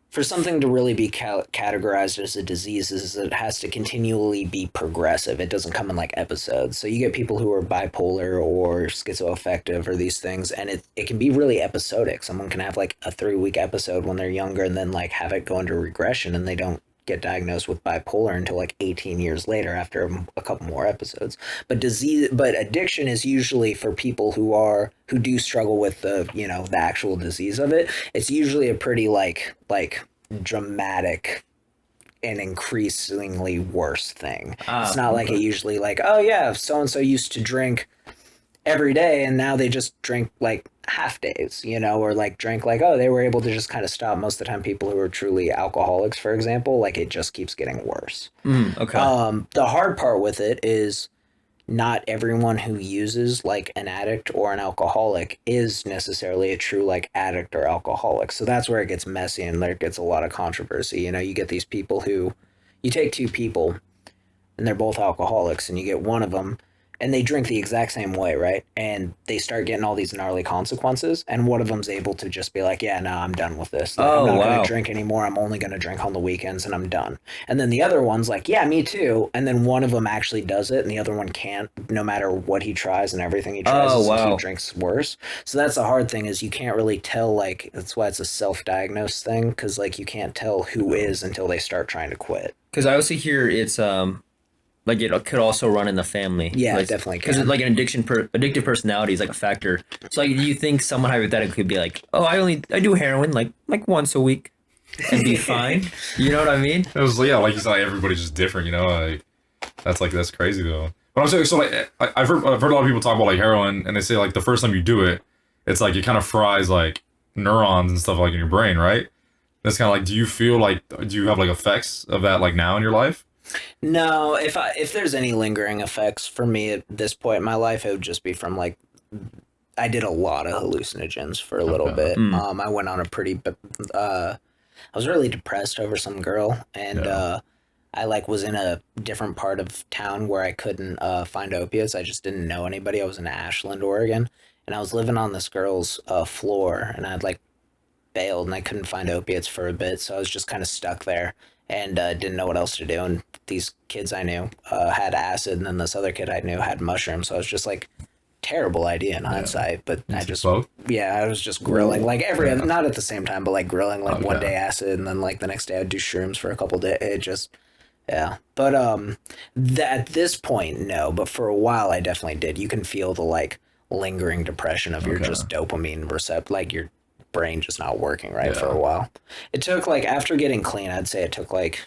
for something to really be categorized as a disease is it has to continually be progressive. It doesn't come in like episodes. So you get people who are bipolar or schizoaffective or these things, and it can be really episodic. Someone can have like a 3-week episode when they're younger and then like have it go into regression, and they don't get diagnosed with bipolar until like 18 years later after a couple more episodes. But addiction is usually for people who do struggle with the actual disease of it. It's usually a pretty like dramatic and increasingly worse thing. It's not like it usually like, oh yeah, so and so used to drink every day and now they just drink like half days, or like drink like, oh, they were able to just kind of stop. Most of the time people who are truly alcoholics, for example, like it just keeps getting worse. Okay. The hard part with it is not everyone who uses like an addict or an alcoholic is necessarily a true like addict or alcoholic. So that's where it gets messy and there gets a lot of controversy. You get these people who, you take two people and they're both alcoholics and you get one of them and they drink the exact same way, right? And they start getting all these gnarly consequences. And one of them's able to just be like, yeah, no, I'm done with this. Like, I'm not going to drink anymore. I'm only going to drink on the weekends and I'm done. And then the other one's like, yeah, me too. And then one of them actually does it and the other one can't, no matter what he tries and everything he tries. He drinks worse. So that's the hard thing is you can't really tell, like, that's why it's a self-diagnosed thing. Because, like, you can't tell who is until they start trying to quit. Because I also hear it's, like it could also run in the family. Yeah, like, definitely. Because like an addictive personality is like a factor. So like, do you think someone hypothetically could be like, oh, I do heroin like once a week and be fine? You know what I mean? It was like you said, like, everybody's just different. Like that's crazy though. But I'm saying so like I've heard a lot of people talk about like heroin and they say like the first time you do it, it's like it kind of fries like neurons and stuff like in your brain, right? That's kind of like, do you have like effects of that like now in your life? No, if there's any lingering effects for me at this point in my life, it would just be from like I did a lot of hallucinogens for a little bit. I went on a pretty I was really depressed over some girl and I like was in a different part of town where I couldn't find opiates. I just didn't know anybody. I was in Ashland, Oregon, and I was living on this girl's floor and I'd like bailed and I couldn't find opiates for a bit, so I was just kind of stuck there. And didn't know what else to do. And these kids I knew had acid, and then this other kid I knew had mushrooms. So I was just like, terrible idea in hindsight. But I just, I was just grilling like not at the same time, but like grilling like one day acid, and then like the next day I'd do shrooms for a couple days. It just, yeah. But at this point, no. But for a while, I definitely did. You can feel the like lingering depression of your just dopamine receptor, like your brain just not working right for a while. It took like, after getting clean, I'd say it took like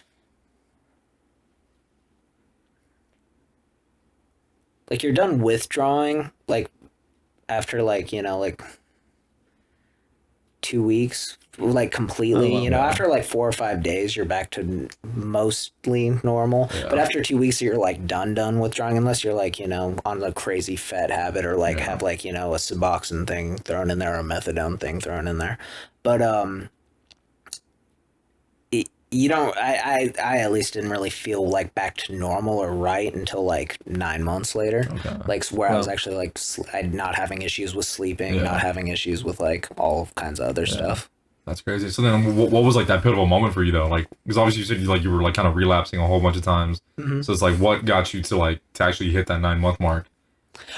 you're done withdrawing like after like like 2 weeks like completely after like 4 or 5 days you're back to mostly normal, but after 2 weeks you're like done withdrawing, unless you're like on a crazy fat habit or like have like a Suboxone thing thrown in there or a methadone thing thrown in there. But I at least didn't really feel like back to normal or right until like 9 months later. Like where I was actually like not having issues with sleeping, not having issues with like all kinds of other stuff. That's crazy. So then what was like that pivotal moment for you though? Like, because obviously you said you were like kind of relapsing a whole bunch of times. So it's like, what got you to actually hit that 9 month mark?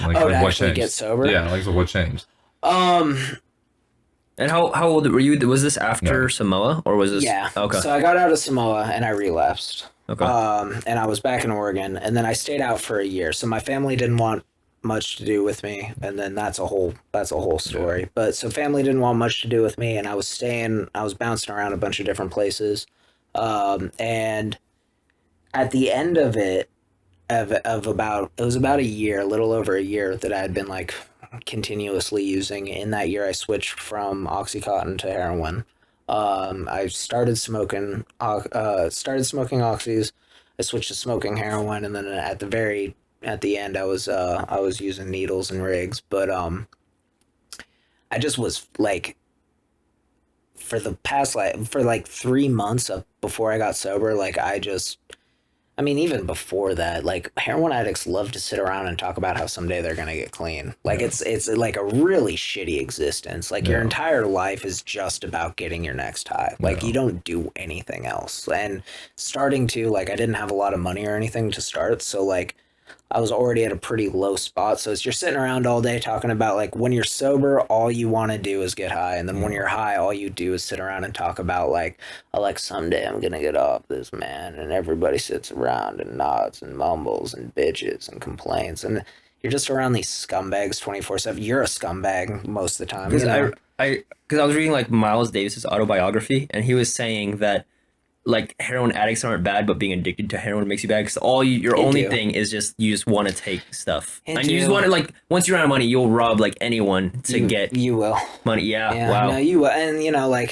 Like, to what actually changed? Get sober? Yeah, like, so what changed? And how old were you? Was this after Samoa or was this? Yeah. Okay. So I got out of Samoa and I relapsed. Okay. And I was back in Oregon, and then I stayed out for a year. So my family didn't want much to do with me, and then that's a whole story. But so family didn't want much to do with me, and I was bouncing around a bunch of different places, and at the end of it, it was about a year, a little over a year that I had been like continuously using. In that year, I switched from OxyContin to heroin. I started smoking oxys. I switched to smoking heroin, and then at the end, I was using needles and rigs. But I just was like, for the past for 3 months before I got sober, like I mean, even before that, like heroin addicts love to sit around and talk about how someday they're gonna get clean. Like it's like a really shitty existence. Like your entire life is just about getting your next high. Like you don't do anything else. And starting to I didn't have a lot of money or anything to start, so like I was already at a pretty low spot. So as you're sitting around all day talking about when you're sober, all you want to do is get high. And then when you're high, all you do is sit around and talk about someday I'm going to get off this, man. And everybody sits around and nods and mumbles and bitches and complains. And you're just around these scumbags 24/7. You're a scumbag most of the time. Because I was reading Miles Davis's autobiography, and he was saying that heroin addicts aren't bad, but being addicted to heroin makes you bad. Because your only thing is you just want to take stuff, and you just want to once you're out of money, you'll rob anyone to get you will money. Yeah, wow. No, you will, and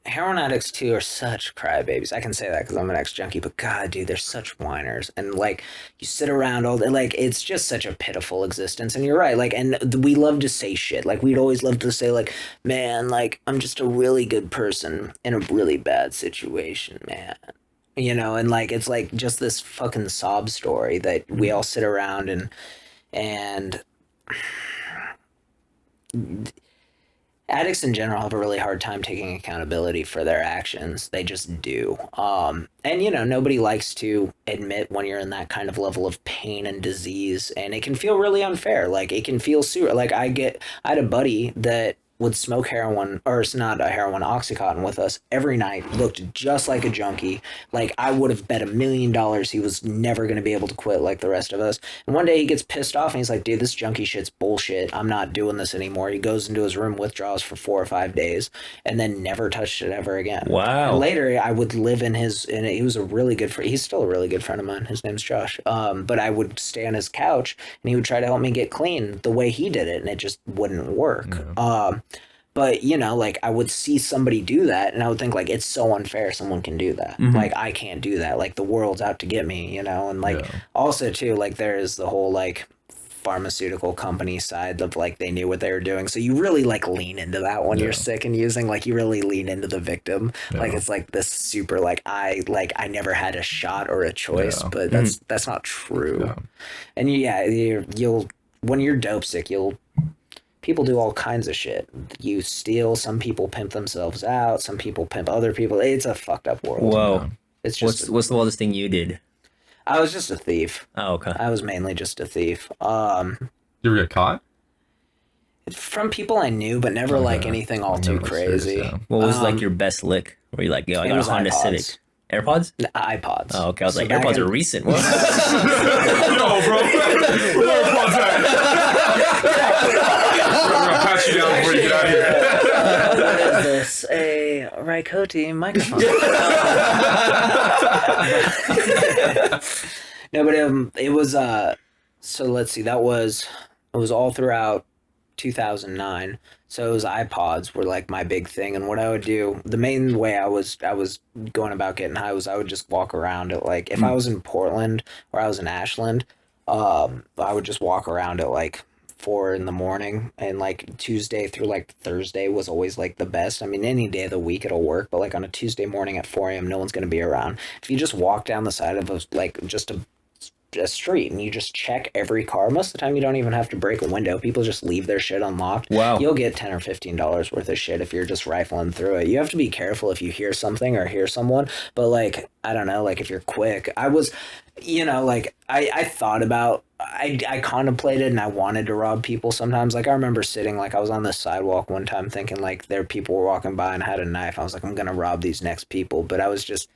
heroin addicts too are such crybabies. I can say that because I'm an ex-junkie, but God, dude, they're such whiners. And you sit around all day, it's just such a pitiful existence. And you're right, and we love to say shit. We'd always love to say man, I'm just a really good person in a really bad situation, man. And it's just this fucking sob story that we all sit around and addicts in general have a really hard time taking accountability for their actions. They just do. And nobody likes to admit when you're in that kind of level of pain and disease, and it can feel really unfair. It can feel I had a buddy that would smoke heroin, or it's not a heroin, OxyContin with us every night, looked just like a junkie. I would have bet $1 million he was never going to be able to quit like the rest of us. And one day he gets pissed off and he's like, dude, this junkie shit's bullshit. I'm not doing this anymore. He goes into his room, withdraws for 4 or 5 days, and then never touched it ever again. Wow. And later I would live in and he was a really good friend. He's still a really good friend of mine. His name's Josh. But I would stay on his couch and he would try to help me get clean the way he did it, and it just wouldn't work. Yeah. But, I would see somebody do that, and I would think, it's so unfair someone can do that. Mm-hmm. I can't do that. The world's out to get me, And, also, too, there is the whole, pharmaceutical company side of, they knew what they were doing. So you really, lean into that when you're sick and using. You really lean into the victim. Yeah. It's, this super, I never had a shot or a choice. Yeah. But that's not true. Yeah. And, you'll when you're dope sick, people do all kinds of shit. You steal. Some people pimp themselves out. Some people pimp other people. It's a fucked up world. Whoa. It's just what's the wildest thing you did? I was just a thief. Oh, okay. I was mainly just a thief. You ever get caught? From people I knew, but never anything all too crazy. Serious, yeah. What was your best lick? Were you I got a Honda iPods. Civic? AirPods? iPods. Oh, okay. I was AirPods are recent. What? No, bro. Where AirPods at? We're gonna pat you down before you get out of here. What is this? A Rycote microphone. No, but it was so let's see, it was all throughout 2009. So it was iPods were my big thing, and what I would do, the main way I was going about getting high was I would just walk around at if I was in Portland or I was in Ashland, I would just walk around at 4 in the morning, and Tuesday through Thursday was always the best. I mean, any day of the week it'll work, but on a Tuesday morning at 4 a.m. no one's going to be around. If you just walk down the side of just a street and you just check every car, most of the time you don't even have to break a window. People just leave their shit unlocked. Wow. You'll get $10 or $15 worth of shit if you're just rifling through it. You have to be careful if you hear something or hear someone, but I don't know, if you're quick. I was, I thought about, I contemplated and I wanted to rob people sometimes. I remember sitting, I was on the sidewalk one time thinking there people were walking by and I had a knife. I was I'm gonna rob these next people, but I was just,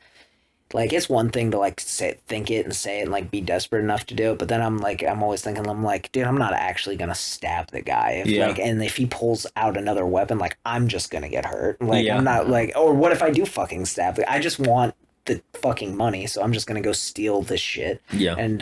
like it's one thing to like think it and say it and like be desperate enough to do it, but then I'm always thinking, I'm like, dude, I'm not actually gonna stab the guy. And if he pulls out another weapon, like I'm just gonna get hurt. Like I'm not like, or what if I do fucking stab? I just want the fucking money, so I'm just gonna go steal this shit. Yeah. And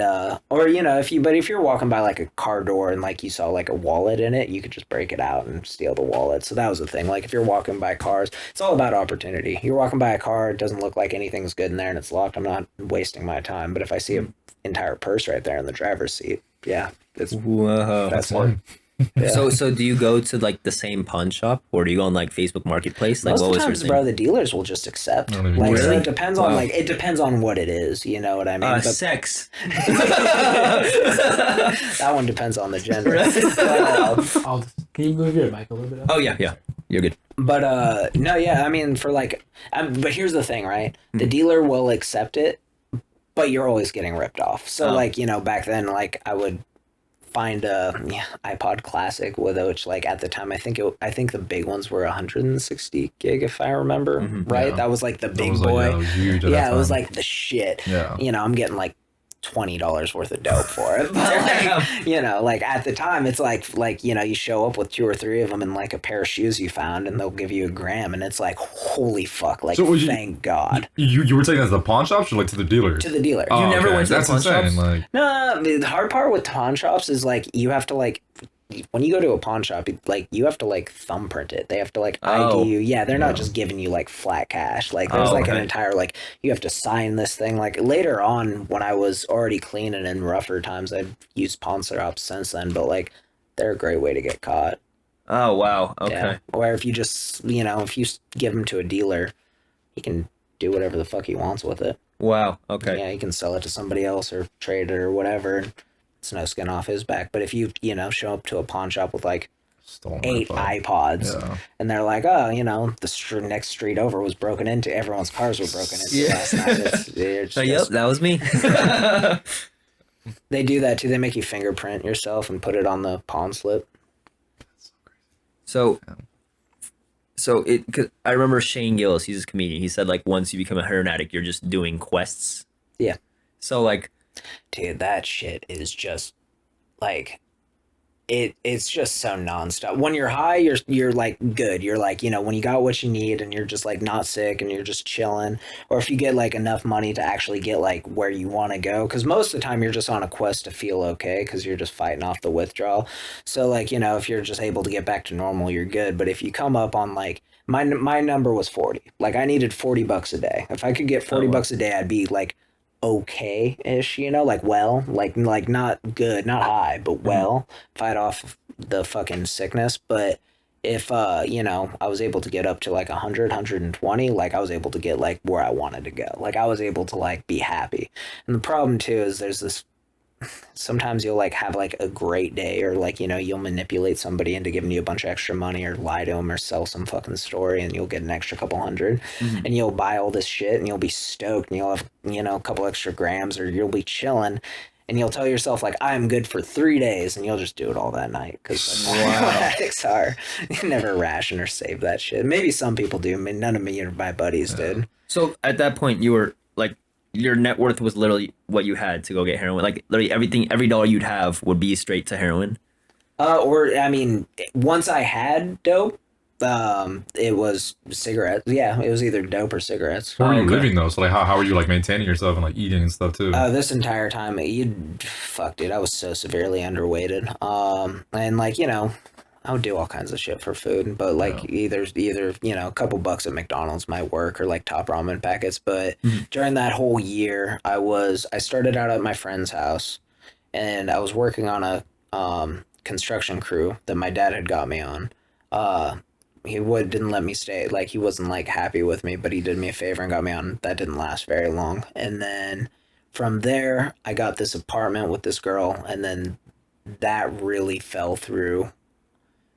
or if you're walking by like a car door and like you saw like a wallet in it, you could just break it out and steal the wallet. So that was the thing. Like if you're walking by cars, it's all about opportunity. You're walking by a car, it doesn't look like anything's good in there and it's locked, I'm not wasting my time. But if I see an entire purse right there in the driver's seat, yeah, it's Whoa. that's it. Yeah. So do you go to like the same pawn shop, or do you go on like Facebook Marketplace? Like Most what of was the your times, thing? bro, the dealers will just accept. I don't even Like, know. so Really? it depends Wow. on it depends on what it is. You know what I mean? But Sex. that one depends on the gender. Aldus, can you move your mic a little bit up? Oh yeah, you're good. But no, yeah, I mean, for like, but here's the thing, right? Mm-hmm. The dealer will accept it, but you're always getting ripped off. So Oh. like, back then, like I would find a iPod Classic with which like at the time I think the big ones were 160 gig if I remember right. Yeah. That was like the That big was, boy. like, huge at Yeah, that it was time. like the shit. Yeah. I'm getting like $20 worth of dope for it. But like, like at the time it's like you show up with 2 or 3 of them and like a pair of shoes you found and they'll give you $1 and it's like, holy fuck, like So thank God. You were taking that to the pawn shops or like to the dealers? To the dealer. Oh, never okay. went to the That's pawn insane. shops? Like, No, the hard part with pawn shops is like you have to like when you go to a pawn shop, like you have to like thumbprint it. They have to like Oh. ID you. Yeah, they're not just giving you like flat cash. Like there's Oh, like an okay. entire like you have to sign this thing. Like later on, when I was already clean and in rougher times, I've used pawn shops since then. But like they're a great way to get caught. Oh wow. Okay. Yeah. Or if you just if you give them to a dealer, he can do whatever the fuck he wants with it. Wow. Okay. Yeah, he can sell it to somebody else or trade it or whatever. It's no skin off his back. But if you show up to a pawn shop with like stolen 8 iPod. iPods Yeah. and they're like, oh, the next street over was broken into. Everyone's cars were broken into last night. It's Yep, just- that was me. They do that too. They make you fingerprint yourself and put it on the pawn slip. So cause I remember Shane Gillis, he's a comedian. He said like once you become a heroin addict, you're just doing quests. Yeah. So like, Dude, that shit is just like it's just so nonstop. When you're high, you're like good. You're like, when you got what you need and you're just like not sick and you're just chilling. Or if you get like enough money to actually get like where you want to go. Because most of the time you're just on a quest to feel okay because you're just fighting off the withdrawal. So like, if you're just able to get back to normal, you're good. But if you come up on like my number was 40. Like I needed $40 a day. If I could get $40 a day, I'd be like okay-ish, like not good, not high, but well, fight off the fucking sickness. But if I was able to get up to like 100, 120, like I was able to get like where I wanted to go. Like I was able to like be happy. And the problem too is there's this sometimes you'll like have like a great day or like you'll manipulate somebody into giving you a bunch of extra money or lie to them or sell some fucking story and you'll get an extra couple hundred and you'll buy all this shit and you'll be stoked and you'll have a couple extra grams or you'll be chilling and you'll tell yourself like I'm good for 3 days and you'll just do it all that night because that's how addicts are. You never ration or save that shit. Maybe some people do. I mean, none of me or my buddies did. so at that point you were like, your net worth was literally what you had to go get heroin. Like literally every dollar you'd have would be straight to heroin. Or I mean, once I had dope, it was cigarettes. Yeah, it was either dope or cigarettes. Where were you okay. living though? So like, how were you like maintaining yourself and like eating and stuff too? This entire time, dude, I was so severely underweighted. And like I would do all kinds of shit for food, but like either a couple bucks at McDonald's might work or like top ramen packets. But during that whole year, I started out at my friend's house, and I was working on a construction crew that my dad had got me on. He didn't let me stay. Like he wasn't like happy with me, but he did me a favor and got me on. That didn't last very long, and then from there, I got this apartment with this girl, and then that really fell through.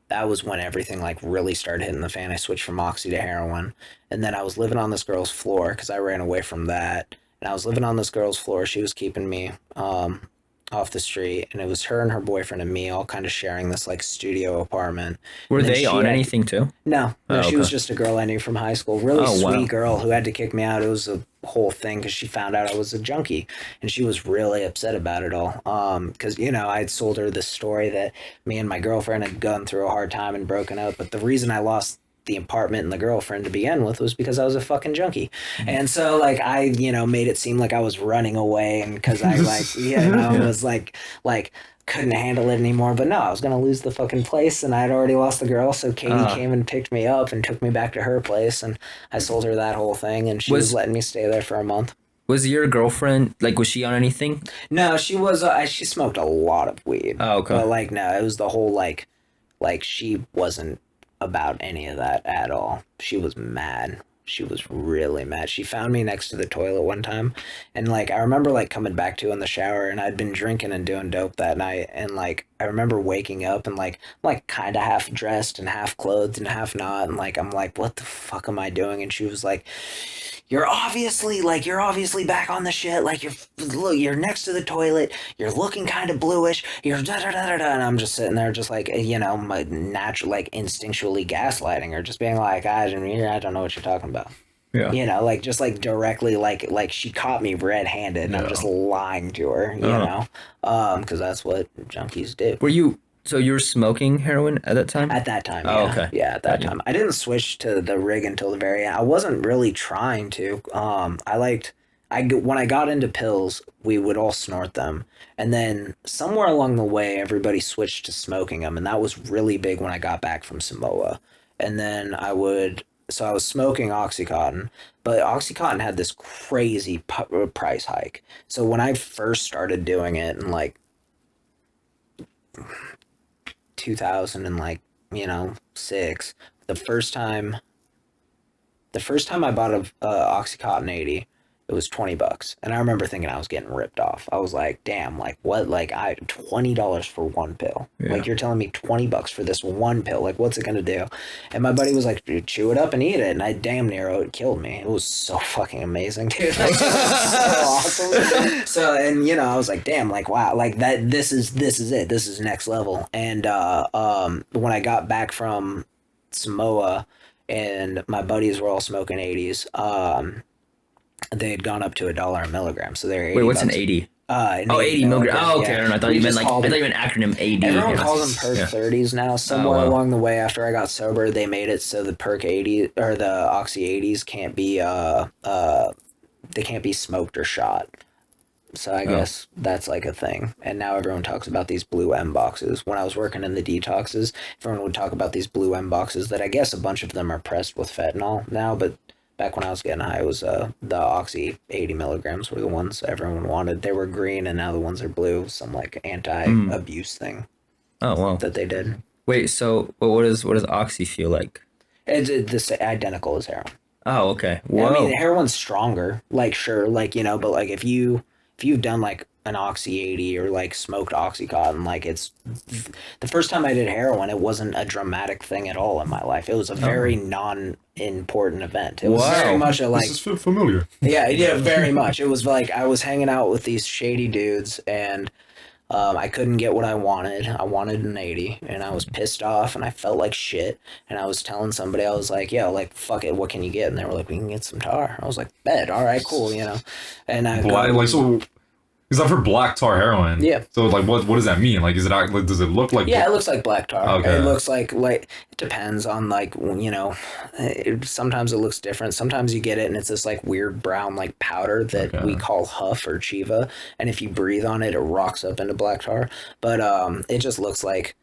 That was when everything like really started hitting the fan. I switched from oxy to heroin, and then I was living on this girl's floor because I ran away from that. And I was living on this girl's floor. She was keeping me. off the street, and it was her and her boyfriend and me all kind of sharing this like studio apartment. Were And then they she on had- anything too? No, Oh, she was okay. just a girl I knew from high school. Really Oh, wow. sweet girl who had to kick me out. It was a whole thing because she found out I was a junkie, and she was really upset about it all. Because I'd sold her this story that me and my girlfriend had gone through a hard time and broken up. But the reason I lost the apartment and the girlfriend to begin with was because I was a fucking junkie. And so like I made it seem like I was running away, and because I was like couldn't handle it anymore. But no, I was gonna lose the fucking place, and I'd already lost the girl. So Katie came and picked me up and took me back to her place, and I sold her that whole thing, and she was letting me stay there for a month. Was your girlfriend like? Was she on anything? No, she was. She smoked a lot of weed. Oh, okay. But like, no, it was the whole like she wasn't about any of that at all. She was mad. She was really mad. She found me next to the toilet one time, and like I remember like coming back to in the shower, and I'd been drinking and doing dope that night, and like I remember waking up and like kind of half dressed and half clothed and half not, and like I'm like, what the fuck am I doing? And she was like, you're obviously back on the shit. Like you're next to the toilet. You're looking kind of bluish. You're da da da da da. And I'm just sitting there, just like my natural, like instinctually gaslighting her, just being like, I don't know what you're talking about. Yeah. Like just like directly, like she caught me red-handed, and I'm just lying to her, because that's what junkies do. So you were smoking heroin at that time? At that time, Oh, yeah. okay. Yeah, at that time. I didn't switch to the rig until the very end. I wasn't really trying to. When I got into pills, we would all snort them. And then somewhere along the way, everybody switched to smoking them. And that was really big when I got back from Samoa. And then I was smoking Oxycontin, but Oxycontin had this crazy price hike. So when I first started doing it in like 2006, the first time I bought a Oxycontin 80, it was $20, and I remember thinking I was getting ripped off. I was like, damn, like what? Like $20 for one pill. Yeah. Like you're telling me $20 for this one pill. Like what's it gonna do? And my buddy was like, dude, chew it up and eat it, and I damn near it killed me. It was so fucking amazing, dude. Like, it was so awesome. So and I was like, damn, like wow, like that. This is it. This is next level. And when I got back from Samoa, and my buddies were all smoking 80s, they had gone up to $1 a milligram. So they're 80 Wait, what's an bucks. 80? An 80 milligram. Oh, okay. yeah. I don't know. I thought We you meant just like called I thought it- you meant acronym AD. Everyone Yeah. calls them perk Yeah. 30s now. Somewhere wow. along the way, after I got sober, they made it so the perk 80 or the Oxy 80s can't be they can't be smoked or shot. So I guess that's like a thing. And now everyone talks about these blue M boxes. When I was working in the detoxes, everyone would talk about these blue M boxes that I guess a bunch of them are pressed with fentanyl now, but back when I was getting high, it was the Oxy 80 milligrams were the ones everyone wanted. They were green, and now the ones are blue. Some like anti-abuse thing Oh, wow. that they did. Wait, so what does Oxy feel like? It's this identical as heroin. Oh, okay. Whoa. I mean, heroin's stronger. Like sure, like but like if you've done like an Oxy 80 or like smoked Oxycontin, like it's the first time I did heroin, it wasn't a dramatic thing at all in my life. It was a very non-important event. It was Wow. very much a like This is familiar. yeah, very much. It was like I was hanging out with these shady dudes, and I couldn't get what I wanted. I wanted an 80, and I was pissed off, and I felt like shit. And I was telling somebody, I was like, yo, like, fuck it, what can you get? And they were like, we can get some tar. I was like, bet, all right, cool, And I Because I've heard black tar heroin. Yeah. So like, what does that mean? Like, does it look like? yeah, it looks like black tar. Okay. It looks like it depends on like sometimes it looks different. Sometimes you get it and it's this like weird brown like powder that we call huff or chiva, and if you breathe on it, it rocks up into black tar. But it just looks like.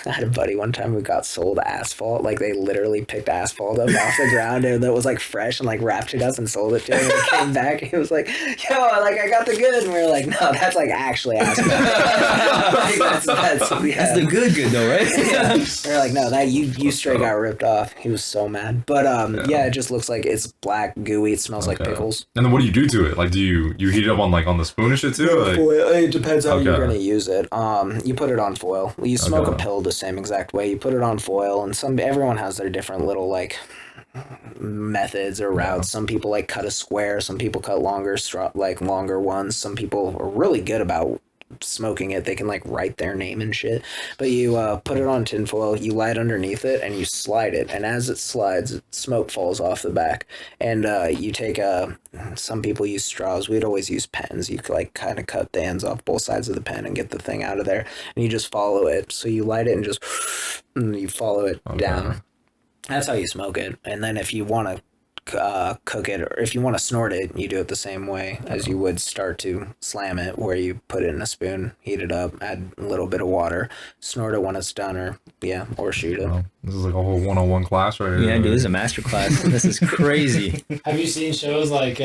I had a buddy one time who got sold asphalt. Like they literally picked asphalt up off the ground and that was like fresh and like wrapped it up and sold it to him. And he came back and he was like, yo, like I got the good. And we were like, no, that's like actually asphalt. Like, that's That's the good though, right? yeah. We were like, no, that you straight got ripped off. He was so mad. But yeah, it just looks like it's black, gooey. It smells like pickles. And then what do you do to it? Like, do you heat it up on the spoon and shit too? Like, Foil. It depends how you're Okay. gonna use it. You put it on foil. You smoke a pill the same exact way. You put it on foil, and everyone has their different little like methods or routes. Some people like cut a square. Some people cut longer ones. Some people are really good about smoking it, they can like write their name and shit. But you put it on tinfoil, you light underneath it, and you slide it. And as it slides, smoke falls off the back. And you take some people use straws. We'd always use pens. You could like kind of cut the ends off both sides of the pen and get the thing out of there. And you just follow it. So you light it and just you follow it down. That's how you smoke it. And then if you want to cook it, or if you want to snort it, you do it the same way as you would start to slam it, where you put it in a spoon, heat it up, add a little bit of water, snort it when it's done, or shoot it. Wow. This is like a whole one-on-one class right here. Yeah, dude, this is a master class. This is crazy. Have you seen shows like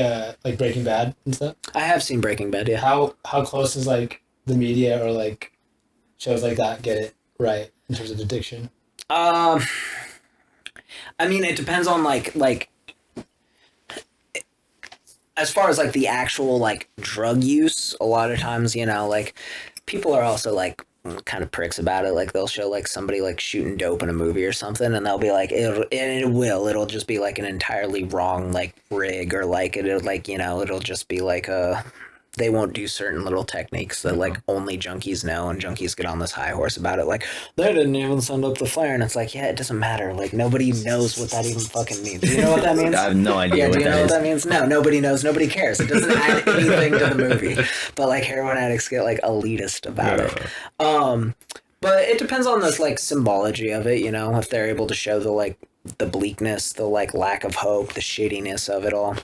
Breaking Bad and stuff? I have seen Breaking Bad, yeah. How close is like the media or like shows like that get it right in terms of addiction? I mean, it depends on like as far as like the actual like drug use. A lot of times, you know, like people are also like kind of pricks about it. Like they'll show like somebody like shooting dope in a movie or something, and they'll be like, it'll just be like an entirely wrong like rig, or like it'll like, you know, it'll just be like they won't do certain little techniques that like only junkies know, and junkies get on this high horse about it. Like, they didn't even send up the flare, and it's like, yeah, it doesn't matter. Like, nobody knows what that even fucking means. Do you know what that means? I have no idea. Yeah, what do you know that what is. that means? No, nobody knows. Nobody cares. It doesn't add anything to the movie. But like heroin addicts get like elitist about it. But it depends on this like symbology of it, you know, if they're able to show the like the bleakness, the like lack of hope, the shittiness of it all.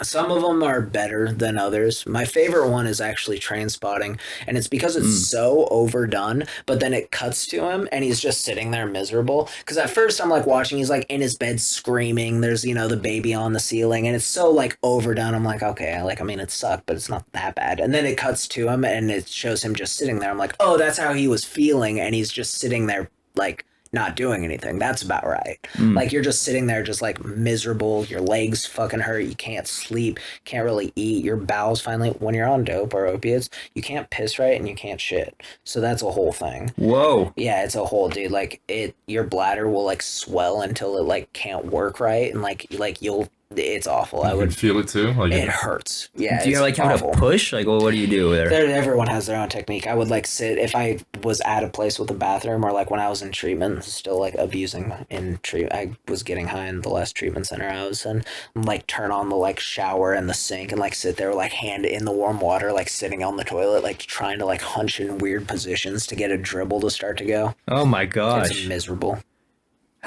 Some of them are better than others. My favorite one is actually Train Spotting, and it's because it's so overdone, but then it cuts to him and he's just sitting there miserable. Because at first I'm like watching, he's like in his bed screaming, there's, you know, the baby on the ceiling, and it's so like overdone. I'm like, okay, I mean, it sucked, but it's not that bad. And then it cuts to him and it shows him just sitting there. I'm like, oh, that's how he was feeling, and he's just sitting there like not doing anything. That's about right. Like, you're just sitting there just like miserable, your legs fucking hurt, you can't sleep, can't really eat, your bowels finally, when you're on dope or opiates, you can't piss right and you can't shit. So that's a whole thing. Whoa. Yeah, it's a whole, dude, like your bladder will like swell until it like can't work right, and like you'll, it's awful. I would feel it too. Like it hurts. Yeah. Do you like have to push? Like, what do you do there? Everyone has their own technique. I would like sit, if I was at a place with a bathroom, or like when I was in treatment, still like abusing in treatment. I was getting high in the last treatment center I was in, and like turn on the like shower and the sink and like sit there like hand in the warm water, like sitting on the toilet, like trying to like hunch in weird positions to get a dribble to start to go. Oh my gosh. It's miserable.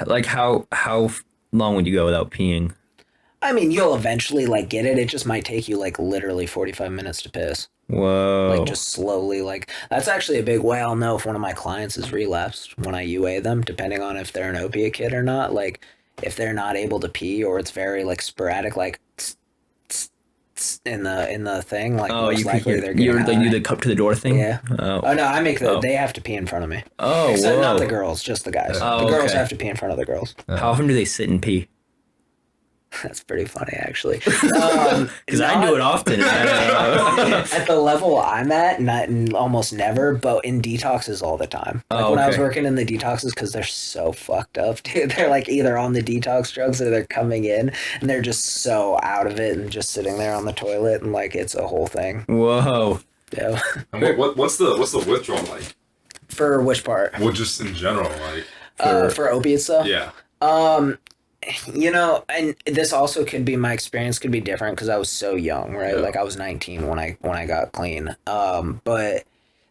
Like, how long would you go without peeing? I mean, you'll eventually like get it. It just might take you like literally 45 minutes to piss. Whoa. Like, just slowly. Like, that's actually a big way I'll know if one of my clients is relapsed when I UA them, depending on if they're an opiate kid or not. Like, if they're not able to pee, or it's very like sporadic, like in the thing, like most likely they're getting high. They do the cup to the door thing? Yeah. Oh no, I make they have to pee in front of me. Oh, except whoa. not the girls, just the guys. Oh, the girls okay. have to pee in front of the girls. How often do they sit and pee? That's pretty funny, actually. Because I do it often. At the level I'm at, not almost never, but in detoxes all the time. Like when I was working in the detoxes, because they're so fucked up, dude. They're like either on the detox drugs or they're coming in and they're just so out of it and just sitting there on the toilet, and like it's a whole thing. Whoa. Yeah. And what's the withdrawal like? For which part? Well, just in general, like for opiate stuff. Yeah. You know, and this also could be, my experience could be different because I was so young, right? Yeah. Like I was 19 when I got clean. But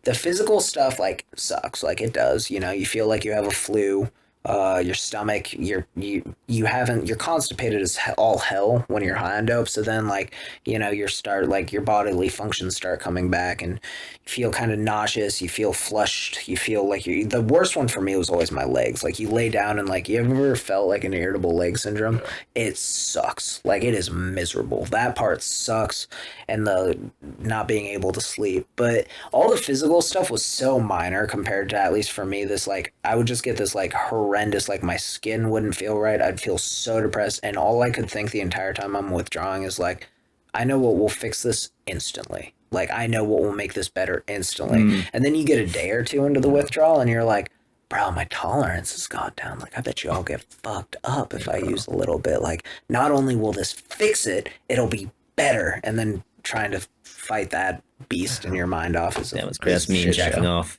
the physical stuff like sucks. Like it does. You know, you feel like you have a flu. Your stomach, you're constipated as all hell when you're high on dope. So then, like, you know, your bodily functions start coming back, and you feel kind of nauseous. You feel flushed. You feel like the worst one for me was always my legs. Like, you lay down and like, you ever felt like an irritable leg syndrome? It sucks. Like, it is miserable. That part sucks, and the not being able to sleep. But all the physical stuff was so minor compared to, at least for me, this, like, I would just get this like horrendous, like my skin wouldn't feel right. I'd feel so depressed, and all I could think the entire time I'm withdrawing is like, I know what will fix this instantly. Like, I know what will make this better instantly. And then you get a day or two into the withdrawal and you're like, bro, my tolerance has gone down. Like, I bet you I'll get fucked up if I use a little bit. Like, not only will this fix it, it'll be better. And then trying to fight that beast in your mind off is Damn, it's crazy. That's me shit jacking show. off,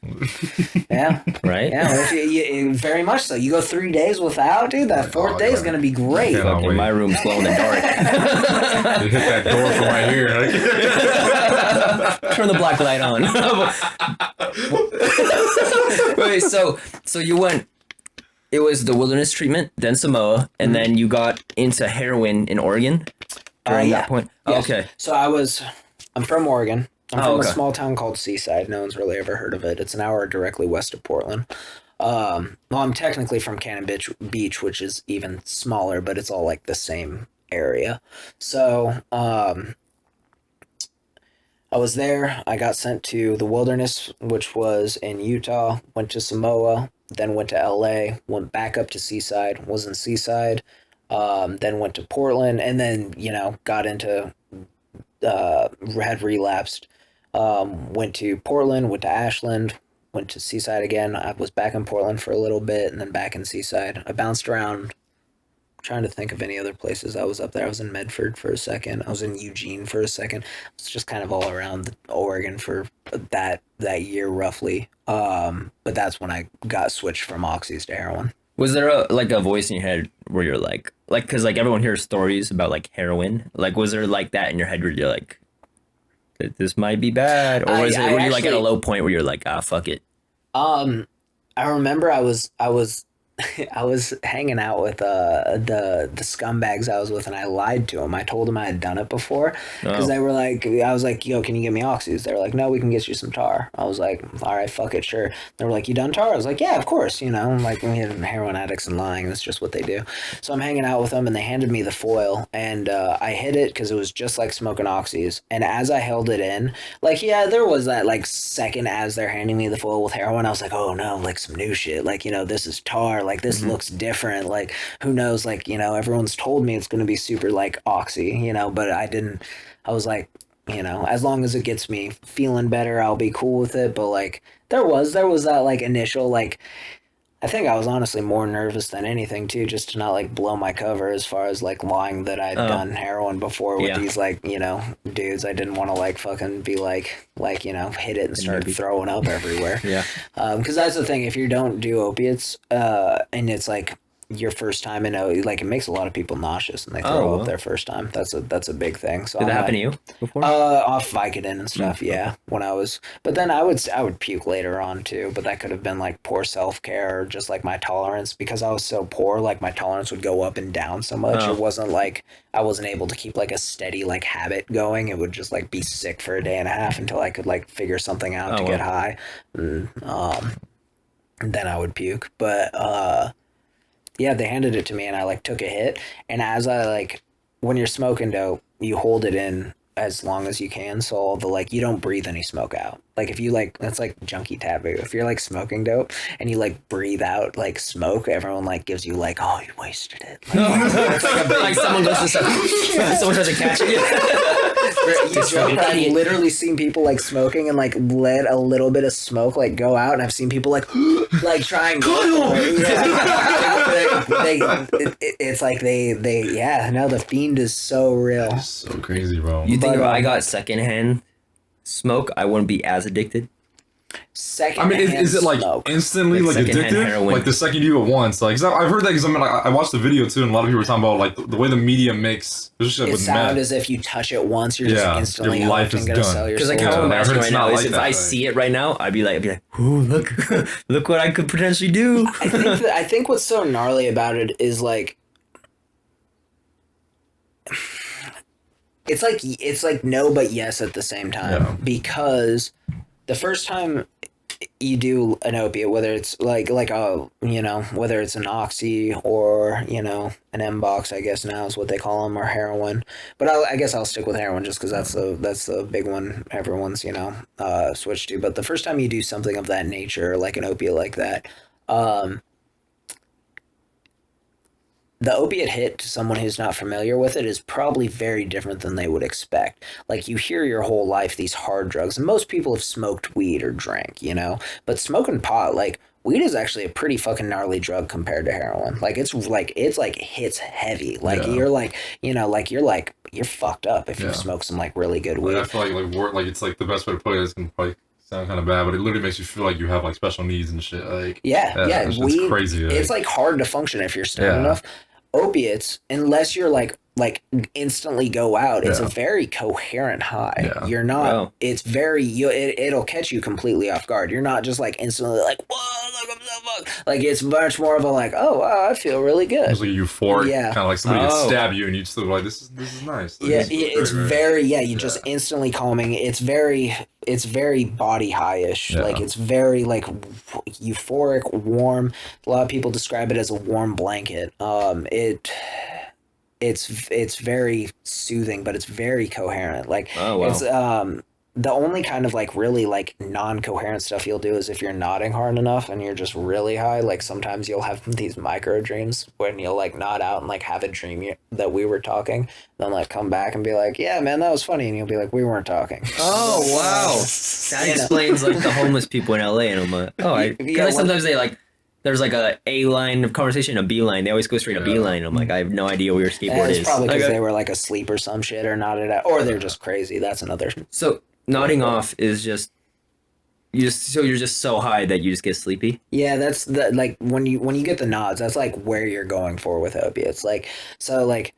Yeah. right? Yeah, well, if you, very much so. You go 3 days without, dude. That fourth day is gonna be great. Yeah. Fucking wait. my room's glow in the dark. You hit that door from right here. Turn the black light on. Wait, so you went. It was the wilderness treatment, then Samoa, and then you got into heroin in Oregon during Yeah. that point. Yes. Okay. So I'm from Oregon. I'm from okay. a small town called Seaside. No one's really ever heard of it. It's an hour directly west of Portland. Well, I'm technically from Cannon Beach, which is even smaller, but it's all like the same area. So, I was there. I got sent to the wilderness, which was in Utah, went to Samoa, then went to LA, went back up to Seaside, was in Seaside, then went to Portland, and then, got into, had relapsed, went to Portland, went to Ashland, went to Seaside again. I was back in Portland for a little bit and then back in Seaside. I bounced around trying to think of any other places I was up there. I was in Medford for a second. I was in Eugene for a second. I was just kind of all around Oregon for that year roughly. But that's when I got switched from oxys to heroin. Was there a voice in your head where you're like, because like everyone hears stories about like heroin. Like, was there like that in your head where you're like, this might be bad, or were you like at a low point where you're like, fuck it? I remember I was I was hanging out with the scumbags I was with, and I lied to them. I told them I had done it before because they were like, I was like, yo, can you get me oxys? They were like, no, we can get you some tar. I was like, all right, fuck it, sure. They were like, you done tar? I was like, yeah, of course. Like we had heroin addicts and lying. That's just what they do. So I'm hanging out with them, and they handed me the foil, and I hit it because it was just like smoking oxys. And as I held it in, like, yeah, there was that like second as they're handing me the foil with heroin, I was like, oh no, like some new shit. Like, this is tar. Like this looks different. Like who knows? Like, everyone's told me it's going to be super like oxy, but I was like, as long as it gets me feeling better, I'll be cool with it. But like there was that like initial, like, I think I was honestly more nervous than anything too, just to not like blow my cover as far as like lying that I'd done heroin before with these like, dudes. I didn't want to like fucking be like, hit it and start throwing up everywhere. Yeah. Because that's the thing. If you don't do opiates, and it's like your first time, like it makes a lot of people nauseous and they throw up their first time. That's a big thing. So did that happen to you before? Off Vicodin and stuff, yeah. When I was, but then I would puke later on too. But that could have been like poor self care or just like my tolerance, because I was so poor. Like my tolerance would go up and down so much. It wasn't like I wasn't able to keep like a steady like habit going. It would just like be sick for a day and a half until I could like figure something out to get high. And then I would puke. But yeah, they handed it to me and I like took a hit. And as I like, when you're smoking dope, you hold it in as long as you can. So all the like, you don't breathe any smoke out. Like if you like, that's like junkie taboo. If you're like smoking dope and you like breathe out like smoke, everyone like gives you like, oh, you wasted it. Like, like someone goes to someone tries to catch it. I've literally seen people like smoking and like let a little bit of smoke like go out, and I've seen people like try and it's like the fiend is so real. So crazy, bro. You think if I got secondhand smoke, I wouldn't be as addicted? Second, is it like smoke. instantly like secondhand addictive? heroin. Like the second you do it once, like 'cause I've heard that because I watched the video too, and a lot of people were talking about like the way the media makes this shit It with sounds meth. as if you touch it once, you're just instantly your life hooked is and gonna done. sell your Because like soul. how I'm I heard imagining it's right now not is like if that, I like- see it right now, I'd be like, ooh, look what I could potentially do. I think what's so gnarly about it is like it's like no but yes at the same time, because the first time you do an opiate, whether it's like a whether it's an oxy or an M-box, I guess now is what they call them, or heroin, but I guess I'll stick with heroin just because that's the big one everyone's switched to. But the first time you do something of that nature, like an opiate like that, the opiate hit to someone who's not familiar with it is probably very different than they would expect. Like, you hear your whole life these hard drugs, and most people have smoked weed or drank, but smoking pot, like, weed is actually a pretty fucking gnarly drug compared to heroin. Like, it's hits heavy. Like, you're like, you're fucked up if you smoke some like really good weed. I feel like it's like the best way to put it is gonna probably sound kind of bad, but it literally makes you feel like you have like special needs and shit. Like it's crazy. It's like hard to function if you're stoned enough. Opiates, unless you're like instantly go out, it's a very coherent high. You're not it's very it'll catch you completely off guard. You're not just like instantly like, whoa, look, I'm so fucked. Like it's much more of a like, oh wow, I feel really good. It's like euphoric, kind of like somebody could stab you and you just like, this is nice. Like, it's very just instantly calming. It's very body high-ish. Like it's very like euphoric, warm. A lot of people describe it as a warm blanket. It's very soothing, but it's very coherent. Like it's the only kind of like really like non-coherent stuff you'll do is if you're nodding hard enough and you're just really high. Like sometimes you'll have these micro dreams when you'll like nod out and like have a dream that we were talking, then like come back and be like, yeah man, that was funny, and you'll be like, we weren't talking. Oh wow, that explains like the homeless people in LA, and I'm like, sometimes they like. There's like a line of conversation, a B line. They always go straight to B line. I'm like, I have no idea where your skateboard is. It's probably because they were like asleep or some shit, or nodded out, or they're just crazy. That's another. So nodding off is just you're just so high that you just get sleepy. Yeah, that's the like when you get the nods, that's like where you're going for with opiates. Like so like.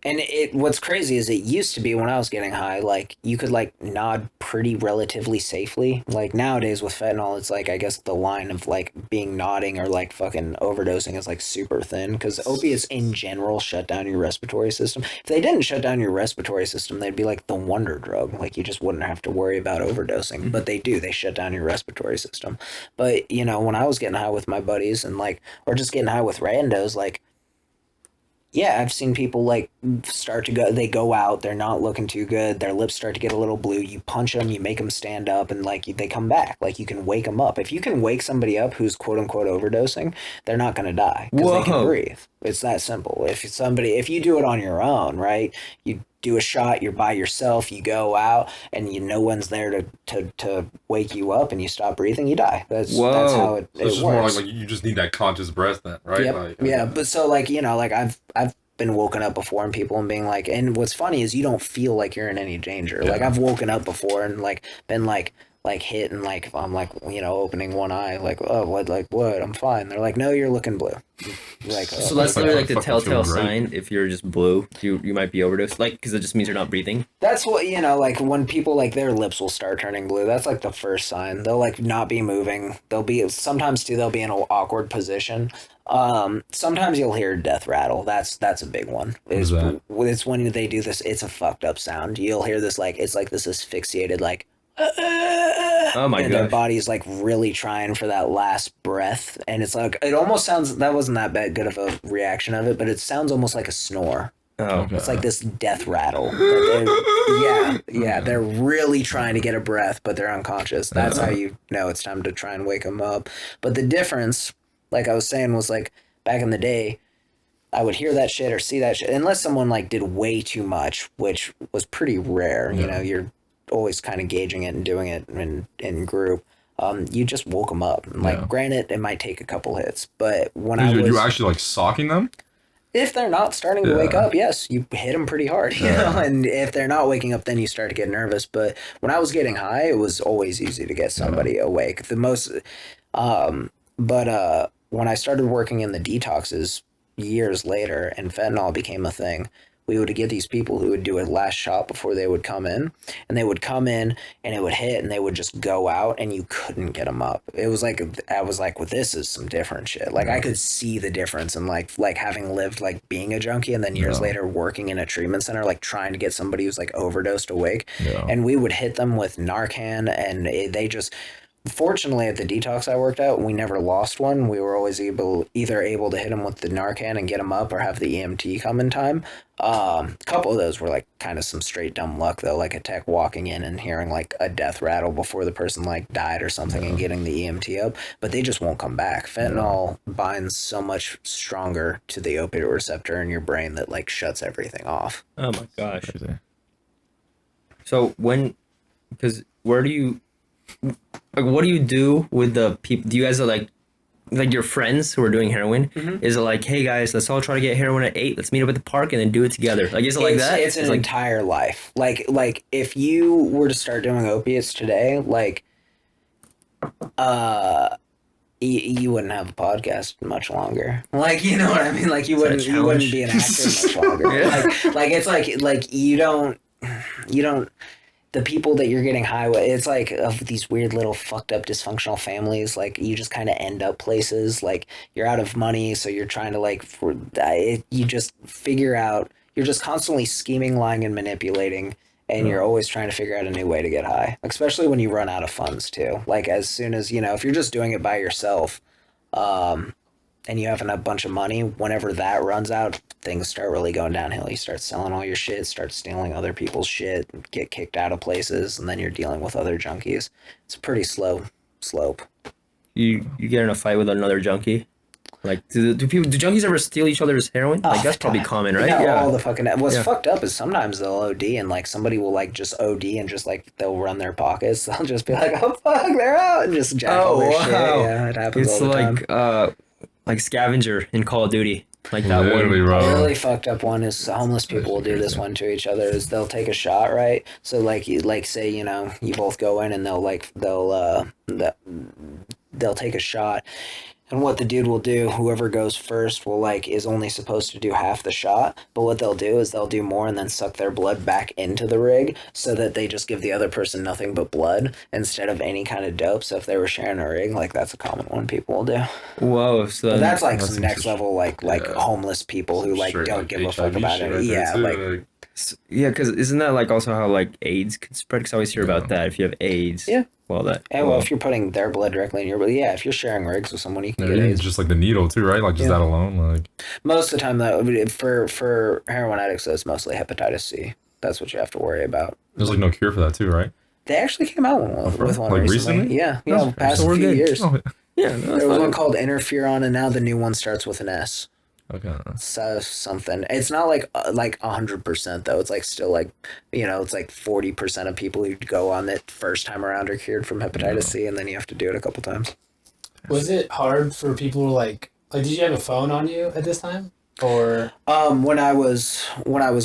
And what's crazy is it used to be when I was getting high, like you could like nod pretty relatively safely. Like nowadays with fentanyl, it's like I guess the line of like being nodding or like fucking overdosing is like super thin because opiates in general shut down your respiratory system. If they didn't shut down your respiratory system, they'd be like the wonder drug. Like you just wouldn't have to worry about overdosing. But they do. They shut down your respiratory system. But you know, when I was getting high with my buddies and like, or just getting high with randos, like. Yeah, I've seen people like they go out, they're not looking too good, their lips start to get a little blue, you punch them, you make them stand up, and like they come back. Like you can wake them up. If you can wake somebody up who's quote unquote overdosing, they're not going to die because they can breathe. It's that simple. If you do it on your own, right? You do a shot, you're by yourself, you go out, and no one's there to wake you up, and you stop breathing, you die. That's how it it's just works. More like you just need that conscious breath then, right? Yep. Like, yeah, but so like, you know, like I've been woken up before and people and being like, and what's funny is you don't feel like you're in any danger. Like I've woken up before and like been like hit and like I'm like, you know, opening one eye like, oh what, I'm fine. They're like, no, you're looking blue. Like, so that's literally like the telltale sign. If you're just blue, you might be overdosed, like because it just means you're not breathing. That's what, you know, like when people like their lips will start turning blue, that's like the first sign. They'll like not be moving. They'll be sometimes too, they'll be in an awkward position. Sometimes you'll hear death rattle. That's a big one. It's when they do this, it's a fucked up sound. You'll hear this like it's like this asphyxiated like oh my god, their body's like really trying for that last breath, and it's like it almost sounds, that wasn't that bad good of a reaction of it, but it sounds almost like a snore. Oh, it's like this death rattle. They're really trying to get a breath, but they're unconscious. That's how you know it's time to try and wake them up. But the difference, like I was saying, was like back in the day, I would hear that shit or see that shit, unless someone like did way too much, which was pretty rare. You know, you're always kind of gauging it and doing it in group. You just woke them up. Like, granted, it might take a couple hits, but when you actually like socking them? If they're not starting to wake up, yes, you hit them pretty hard, you know. And if they're not waking up, then you start to get nervous. But when I was getting high, it was always easy to get somebody awake. The most, when I started working in the detoxes years later, and fentanyl became a thing, we would get these people who would do a last shot before they would come in, and they would come in and it would hit and they would just go out and you couldn't get them up. It was like, I was like, well, this is some different shit. Like I could see the difference in like having lived like being a junkie and then years later working in a treatment center, like trying to get somebody who's like overdosed awake. And we would hit them with Narcan and they just, fortunately, at the detox I worked at, we never lost one. We were always either able to hit them with the Narcan and get them up or have the EMT come in time. A couple of those were like kind of some straight dumb luck, though, like a tech walking in and hearing like a death rattle before the person like died or something and getting the EMT up. But they just won't come back. Fentanyl binds so much stronger to the opioid receptor in your brain that like shuts everything off. Oh my gosh. Crazy. So where do you... Like, what do you do with the people? Do you guys like like your friends who are doing heroin? Mhm. Is it like, hey guys, let's all try to get heroin at 8. Let's meet up at the park and then do it together. Like, is it like that? It's an like, entire life. Like if you were to start doing opiates today, like, you wouldn't have a podcast much longer. Like, you know what I mean? Like, you wouldn't be an actor much longer. Yeah. Like it's like you don't the people that you're getting high with, it's like of these weird little fucked up dysfunctional families. Like, you just kind of end up places. Like, you're out of money, so you're trying to you just figure out. You're just constantly scheming, lying, and manipulating. And you're always trying to figure out a new way to get high, especially when you run out of funds too. Like, as soon as, if you're just doing it by yourself, and you have a bunch of money, whenever that runs out, things start really going downhill. You start selling all your shit, start stealing other people's shit, get kicked out of places, and then you're dealing with other junkies. It's a pretty slow slope. you get in a fight with another junkie. Like, do junkies ever steal each other's heroin? Like, that's probably common, right? Yeah, all the fucking. What's fucked up is sometimes they'll OD and like somebody will like just OD and just like they'll run their pockets. They'll just be like, "Oh fuck, they're out," and just jack all their shit. Yeah, it happens It's all the time. like Scavenger in Call of Duty. Like that Literally, one. bro. A really fucked up one is homeless people will do this one to each other. Is they'll take a shot, right? So like say you both go in and they'll take a shot. And what the dude will do, whoever goes first will is only supposed to do half the shot. But what they'll do is they'll do more and then suck their blood back into the rig so that they just give the other person nothing but blood instead of any kind of dope. So if they were sharing a rig, that's a common one people will do. Whoa, so But that's that's some next level homeless people who Straight, don't give a HIV fuck about shit it. right there, Yeah, too, yeah, because isn't that also how AIDS can spread? Because I always hear about that. If you have AIDS, Yeah. well, if you're putting their blood directly in your blood, if you're sharing rigs with someone, you can yeah, get even AIDS. just like the needle too, right? Like just that alone, Most of the time, though, for heroin addicts, it's mostly hepatitis C. That's what you have to worry about. there's no cure for that too, right? They actually came out with one Like recently. recently? Yeah, Oh, past so a we're few good. years. Oh, yeah, There was one called interferon, and now the new one starts with an S. okay. So something. It's not like 100% though. It's still it's 40% of people who go on it first time around are cured from hepatitis C, and then you have to do it a couple times. Was it hard for people to like did you have a phone on you at this time? Or When I was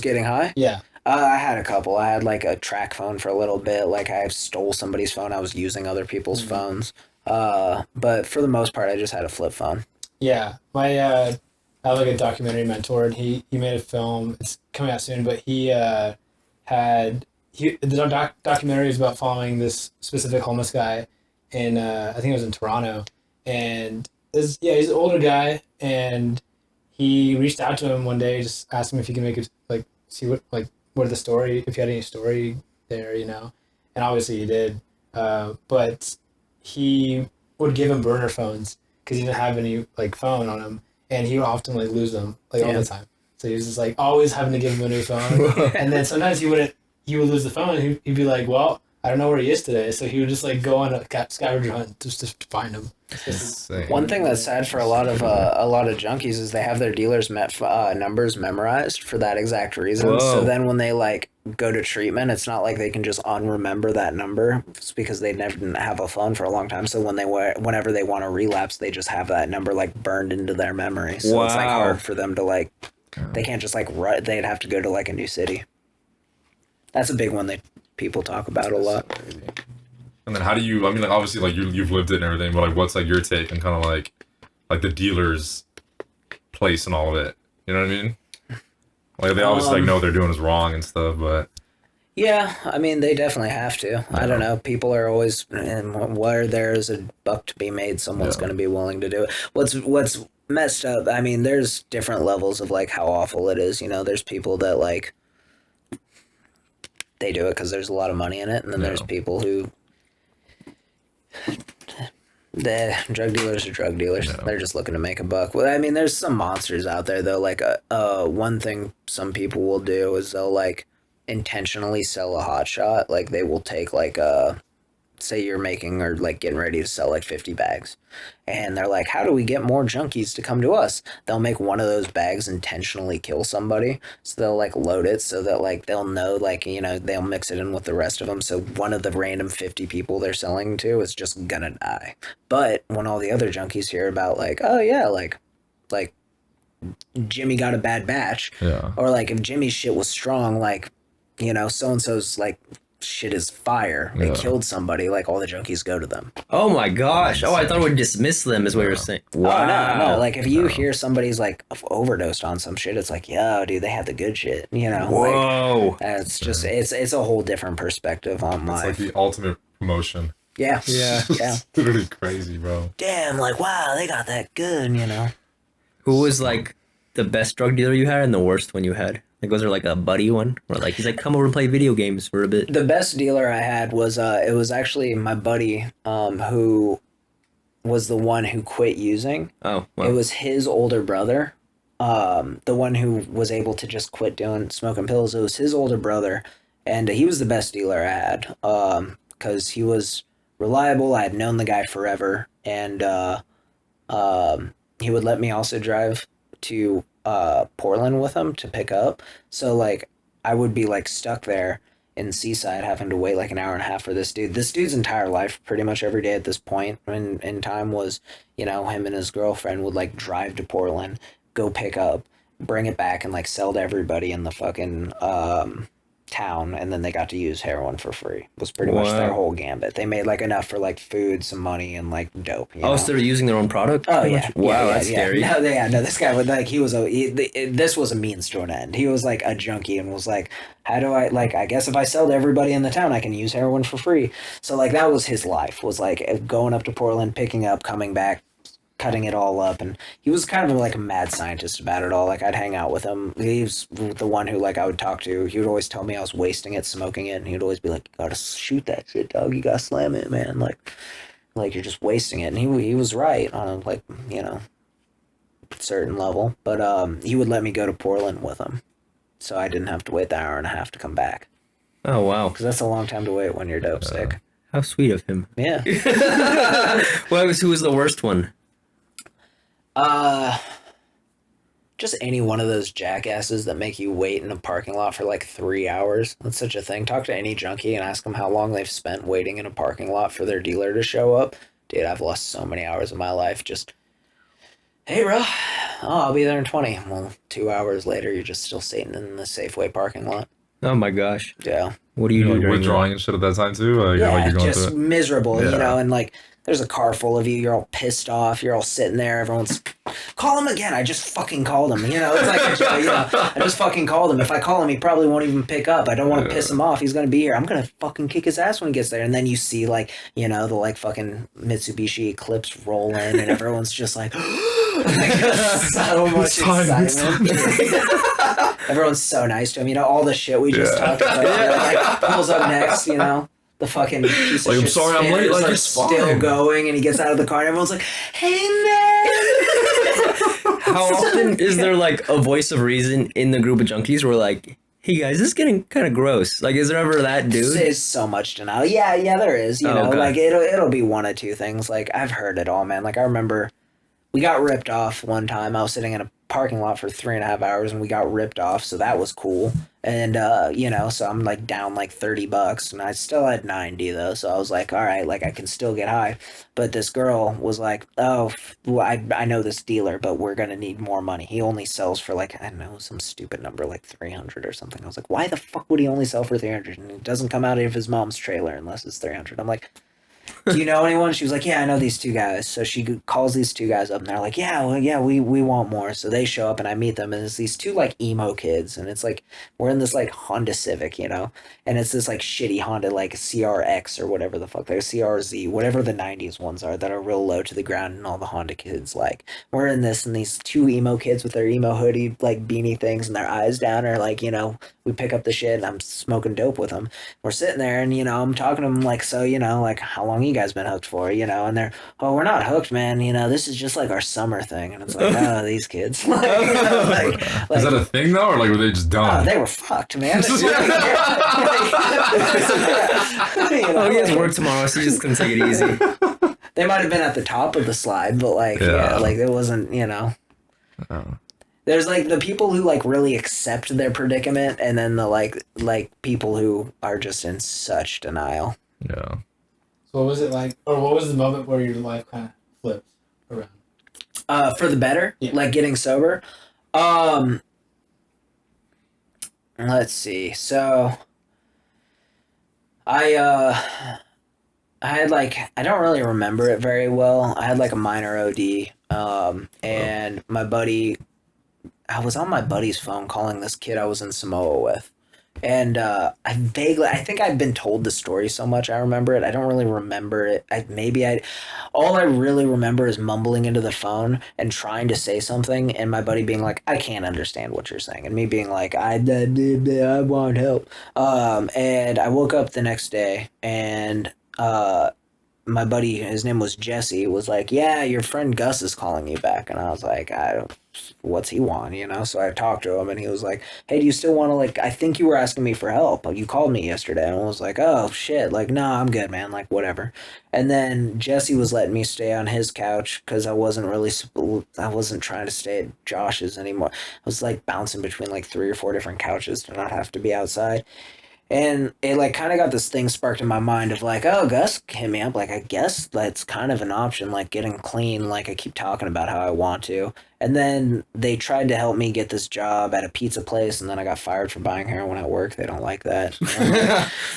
getting high, yeah. I had a couple. I had a track phone for a little bit. I stole somebody's phone. I was using other people's phones. But for the most part, I just had a flip phone. Yeah. I have a documentary mentor, and he made a film. It's coming out soon, but the documentary is about following this specific homeless guy in I think it was in Toronto, and he's an older guy, and he reached out to him one day, just asked him if he can make it see what the story, if he had any story there, and obviously he did, but he would give him burner phones because he didn't have any phone on him. And he would often lose them all the time. So he was just always having to give him a new phone. And then sometimes he would lose the phone. And he'd be like, "Well, I don't know where he is today." So he would just go on a scavenger hunt just to find him. Insane. One thing that's sad for a lot of junkies is they have their dealers' numbers memorized for that exact reason. Whoa. So then when they go to treatment, it's not like they can just unremember that number. It's because they never didn't have a phone for a long time. So whenever they want to relapse, they just have that number burned into their memory. So it's Wow. hard for them to they can't just run. They'd have to go to a new city. That's a big one that people talk about a lot. And then how do you? I mean, obviously, you've lived it and everything, but what's your take on kind of like the dealer's place and all of it? You know what I mean? They obviously know what they're doing is wrong and stuff, but Yeah, I mean, they definitely have to. I don't know. People are always, and where there's a buck to be made, someone's going to be willing to do it. What's messed up? I mean, there's different levels of how awful it is. There's people that they do it because there's a lot of money in it, and then there's people who. The drug dealers are drug dealers. No. They're just looking to make a buck. Well, I mean, there's some monsters out there though. One thing some people will do is they'll intentionally sell a hot shot. They will take say you're making or like getting ready to sell like 50 bags, and they're like, how do we get more junkies to come to us? They'll make one of those bags intentionally kill somebody, so they'll like load it so that like they'll know, like, you know, they'll mix it in with the rest of them, so one of the random 50 people they're selling to is just gonna die. But when all the other junkies hear about like, oh yeah, like Jimmy got a bad batch, Yeah. or like if Jimmy's shit was strong, like, you know, so and so's like shit is fire, they Yeah. killed somebody, like all the junkies go to them. Oh my gosh. Oh, I thought it would dismiss them is what you're saying. Wow. Oh, no, like if you hear somebody's like overdosed on some shit, it's like, yo, dude, they had the good shit, you know. Whoa. Like, it's just it's a whole different perspective on It's like life. the ultimate promotion. Yeah. Yeah. Yeah. It's literally crazy, bro. Damn, like, wow, they got that good, you know. Who was like the best drug dealer you had and the worst one you had? Like, was there like a buddy one? Or like, he's like, come over and play video games for a bit. The best dealer I had was it was actually my buddy who was the one who quit using. Oh, wow. It was his older brother, the one who was able to just quit doing smoking pills. It was his older brother, and he was the best dealer I had because he was reliable. I had known the guy forever, and he would let me also drive to Portland with him to pick up. So like I would be like stuck there in Seaside having to wait like an hour and a half for this dude. This dude's entire life, pretty much every day at this point in time, was, you know, him and his girlfriend would like drive to Portland, go pick up, bring it back, and like sell to everybody in the fucking town, and then they got to use heroin for free. Was pretty much their Wow. whole gambit. They made like enough for like food, some money, and like dope. You Oh, know? so they're using their own product? Oh pretty yeah! much? Wow, that's scary. No, no, this guy would like this was a means to an end. He was like a junkie and was like, how do I like? I guess if I sell to everybody in the town, I can use heroin for free. So like that was his life. Was like going up to Portland, picking up, coming back, cutting it all up, and he was kind of like a mad scientist about it all. Like I'd hang out with him. He was the one who like I would talk to. He would always tell me I was wasting it, smoking it, and he'd always be like, "You gotta shoot that shit, dog. You gotta slam it, man. Like you're just wasting it." And he was right on a, like, you know, certain level. But he would let me go to Portland with him, so I didn't have to wait the hour and a half to come back, Oh, wow. because that's a long time to wait when you're dope sick. How sweet of him. Yeah. Well, who was the worst one? Just any one of those jackasses that make you wait in a parking lot for like 3 hours. That's such a thing. Talk to any junkie and ask them how long they've spent waiting in a parking lot for their dealer to show up. Dude, I've lost so many hours of my life just, hey, bro, oh, I'll be there in 20. Well, 2 hours later, you're just still sitting in the Safeway parking lot. Oh my gosh. Yeah. What do you do Like during withdrawing and shit at that time too. Like, Yeah, like you're going just through it. miserable, you Yeah. know, and like there's a car full of you, you're all pissed off, you're all sitting there, everyone's, call him again, I just fucking called him, you know, it's like, you know, I just fucking called him. If I call him, he probably won't even pick up. I don't want to piss him off. He's going to be here. I'm going to fucking kick his ass when he gets there. And then you see like, you know, the like fucking Mitsubishi Eclipse roll in and everyone's just like, like so much excitement. Everyone's so nice to him, you know, all the shit we just talked about. Like, pulls up next, you know. The fucking piece of Like, I'm shit sorry I'm spinner late, is, like, it's still fine. going, and he gets out of the car, and everyone's like, "Hey man!" How often is there like a voice of reason in the group of junkies where like, hey guys, this is getting kind of gross? Like, is there ever that dude? There's so much denial. Yeah, there is. You Oh, know, okay. like it'll be one of two things. Like I've heard it all, man. Like I remember we got ripped off one time. I was sitting in a parking lot for 3.5 hours and we got ripped off, so that was cool. And you know, so I'm like down like $30 and I still had 90 though, so I was like, all right, like I can still get high. But this girl was like, oh, well, I know this dealer, but we're gonna need more money. He only sells for like, I don't know, some stupid number like 300 or something. I was like, why the fuck would he only sell for 300? And it doesn't come out of his mom's trailer unless it's 300. I'm like, do you know anyone? She was like, yeah, I know these two guys. So she calls these two guys up and they're like, yeah, well, yeah, we want more. So they show up and I meet them and it's these two like emo kids and it's like, we're in this like Honda Civic, you know, and it's this like shitty Honda like CRX or whatever the fuck they're, CRZ, whatever the 90s ones are that are real low to the ground and all the Honda kids like. We're in this and these two emo kids with their emo hoodie like beanie things and their eyes down are like, you know, we pick up the shit and I'm smoking dope with them. We're sitting there and, you know, I'm talking to them like, so, you know, like, how long are you you guys been hooked for? You know, and they're, oh, we're not hooked, man. You know, this is just like our summer thing. And it's like, oh, these kids. Like, you know, like, Is that a thing though, or like were they just oh, done? they were fucked, man. You Oh, he has know, work tomorrow, so he's just gonna take it easy. they might have been at the top of the slide, but like, yeah, like it wasn't, you know. Oh. There's like the people who like really accept their predicament, and then the like people who are just in such denial. Yeah. So what was it like, or what was the moment where your life kind of flipped around? For the better, Yeah. like getting sober. Let's see. So I had like, I don't really remember it very well. I had like a minor OD. And my buddy, I was on my buddy's phone calling this kid I was in Samoa with. And I think I've been told the story so much I remember it. I don't really remember it. All I really remember is mumbling into the phone and trying to say something, and my buddy being like, I can't understand what you're saying. And me being like, I want help. And I woke up the next day, and my buddy, his name was Jesse, was like, yeah, your friend Gus is calling you back. And I was like, what's he want, you know? So I talked to him, and he was like, hey, do you still want to, like, I think you were asking me for help. You called me yesterday. And I was like, oh, shit. Like, no, I'm good, man. Like, whatever. And then Jesse was letting me stay on his couch because I wasn't trying to stay at Josh's anymore. I was, like, bouncing between, like, 3 or 4 different couches to not have to be outside. And it like kind of got this thing sparked in my mind of like, oh, Gus hit me up. Like, I guess that's kind of an option, like getting clean. Like, I keep talking about how I want to. And then they tried to help me get this job at a pizza place, and then I got fired for buying heroin at work. They don't like that.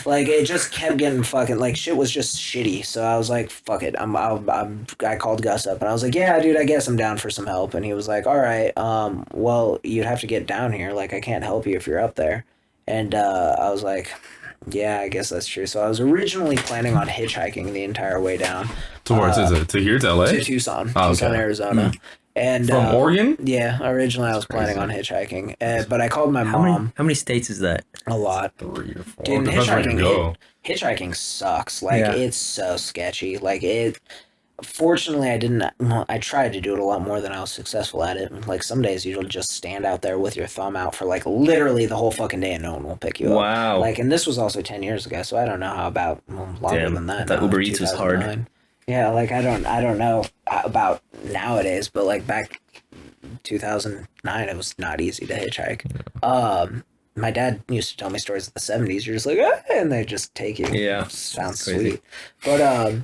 Like, it just kept getting fucking, like, shit was just shitty. So I was like, fuck it. I called Gus up, and I was like, yeah, dude, I guess I'm down for some help. And he was like, all right, well, you'd have to get down here. Like, I can't help you if you're up there. And I was like, yeah, I guess that's true. So I was originally planning on hitchhiking the entire way down. To where is it? To here, to LA? To Tucson, Oh, Tucson, okay. Arizona. And From Oregon? Yeah, originally I was planning on hitchhiking. But I called my mom. How many states is that? A lot. 3 or 4. Dude, Depends where you go. hitchhiking sucks. Like, Yeah. it's so sketchy. Like, fortunately, I tried to do it a lot more than I was successful at it. Like, some days you'll just stand out there with your thumb out for, like, literally the whole fucking day and no one will pick you up. Wow. Like, and this was also 10 years ago, so I don't know how about longer Damn, than that. I thought now, Uber Eats was hard. 2009. Yeah, like, I don't know about nowadays, but, like, back 2009, it was not easy to hitchhike. My dad used to tell me stories of the 70s. You're just like, ah, and they just take you. Yeah. Sounds Crazy. sweet. But,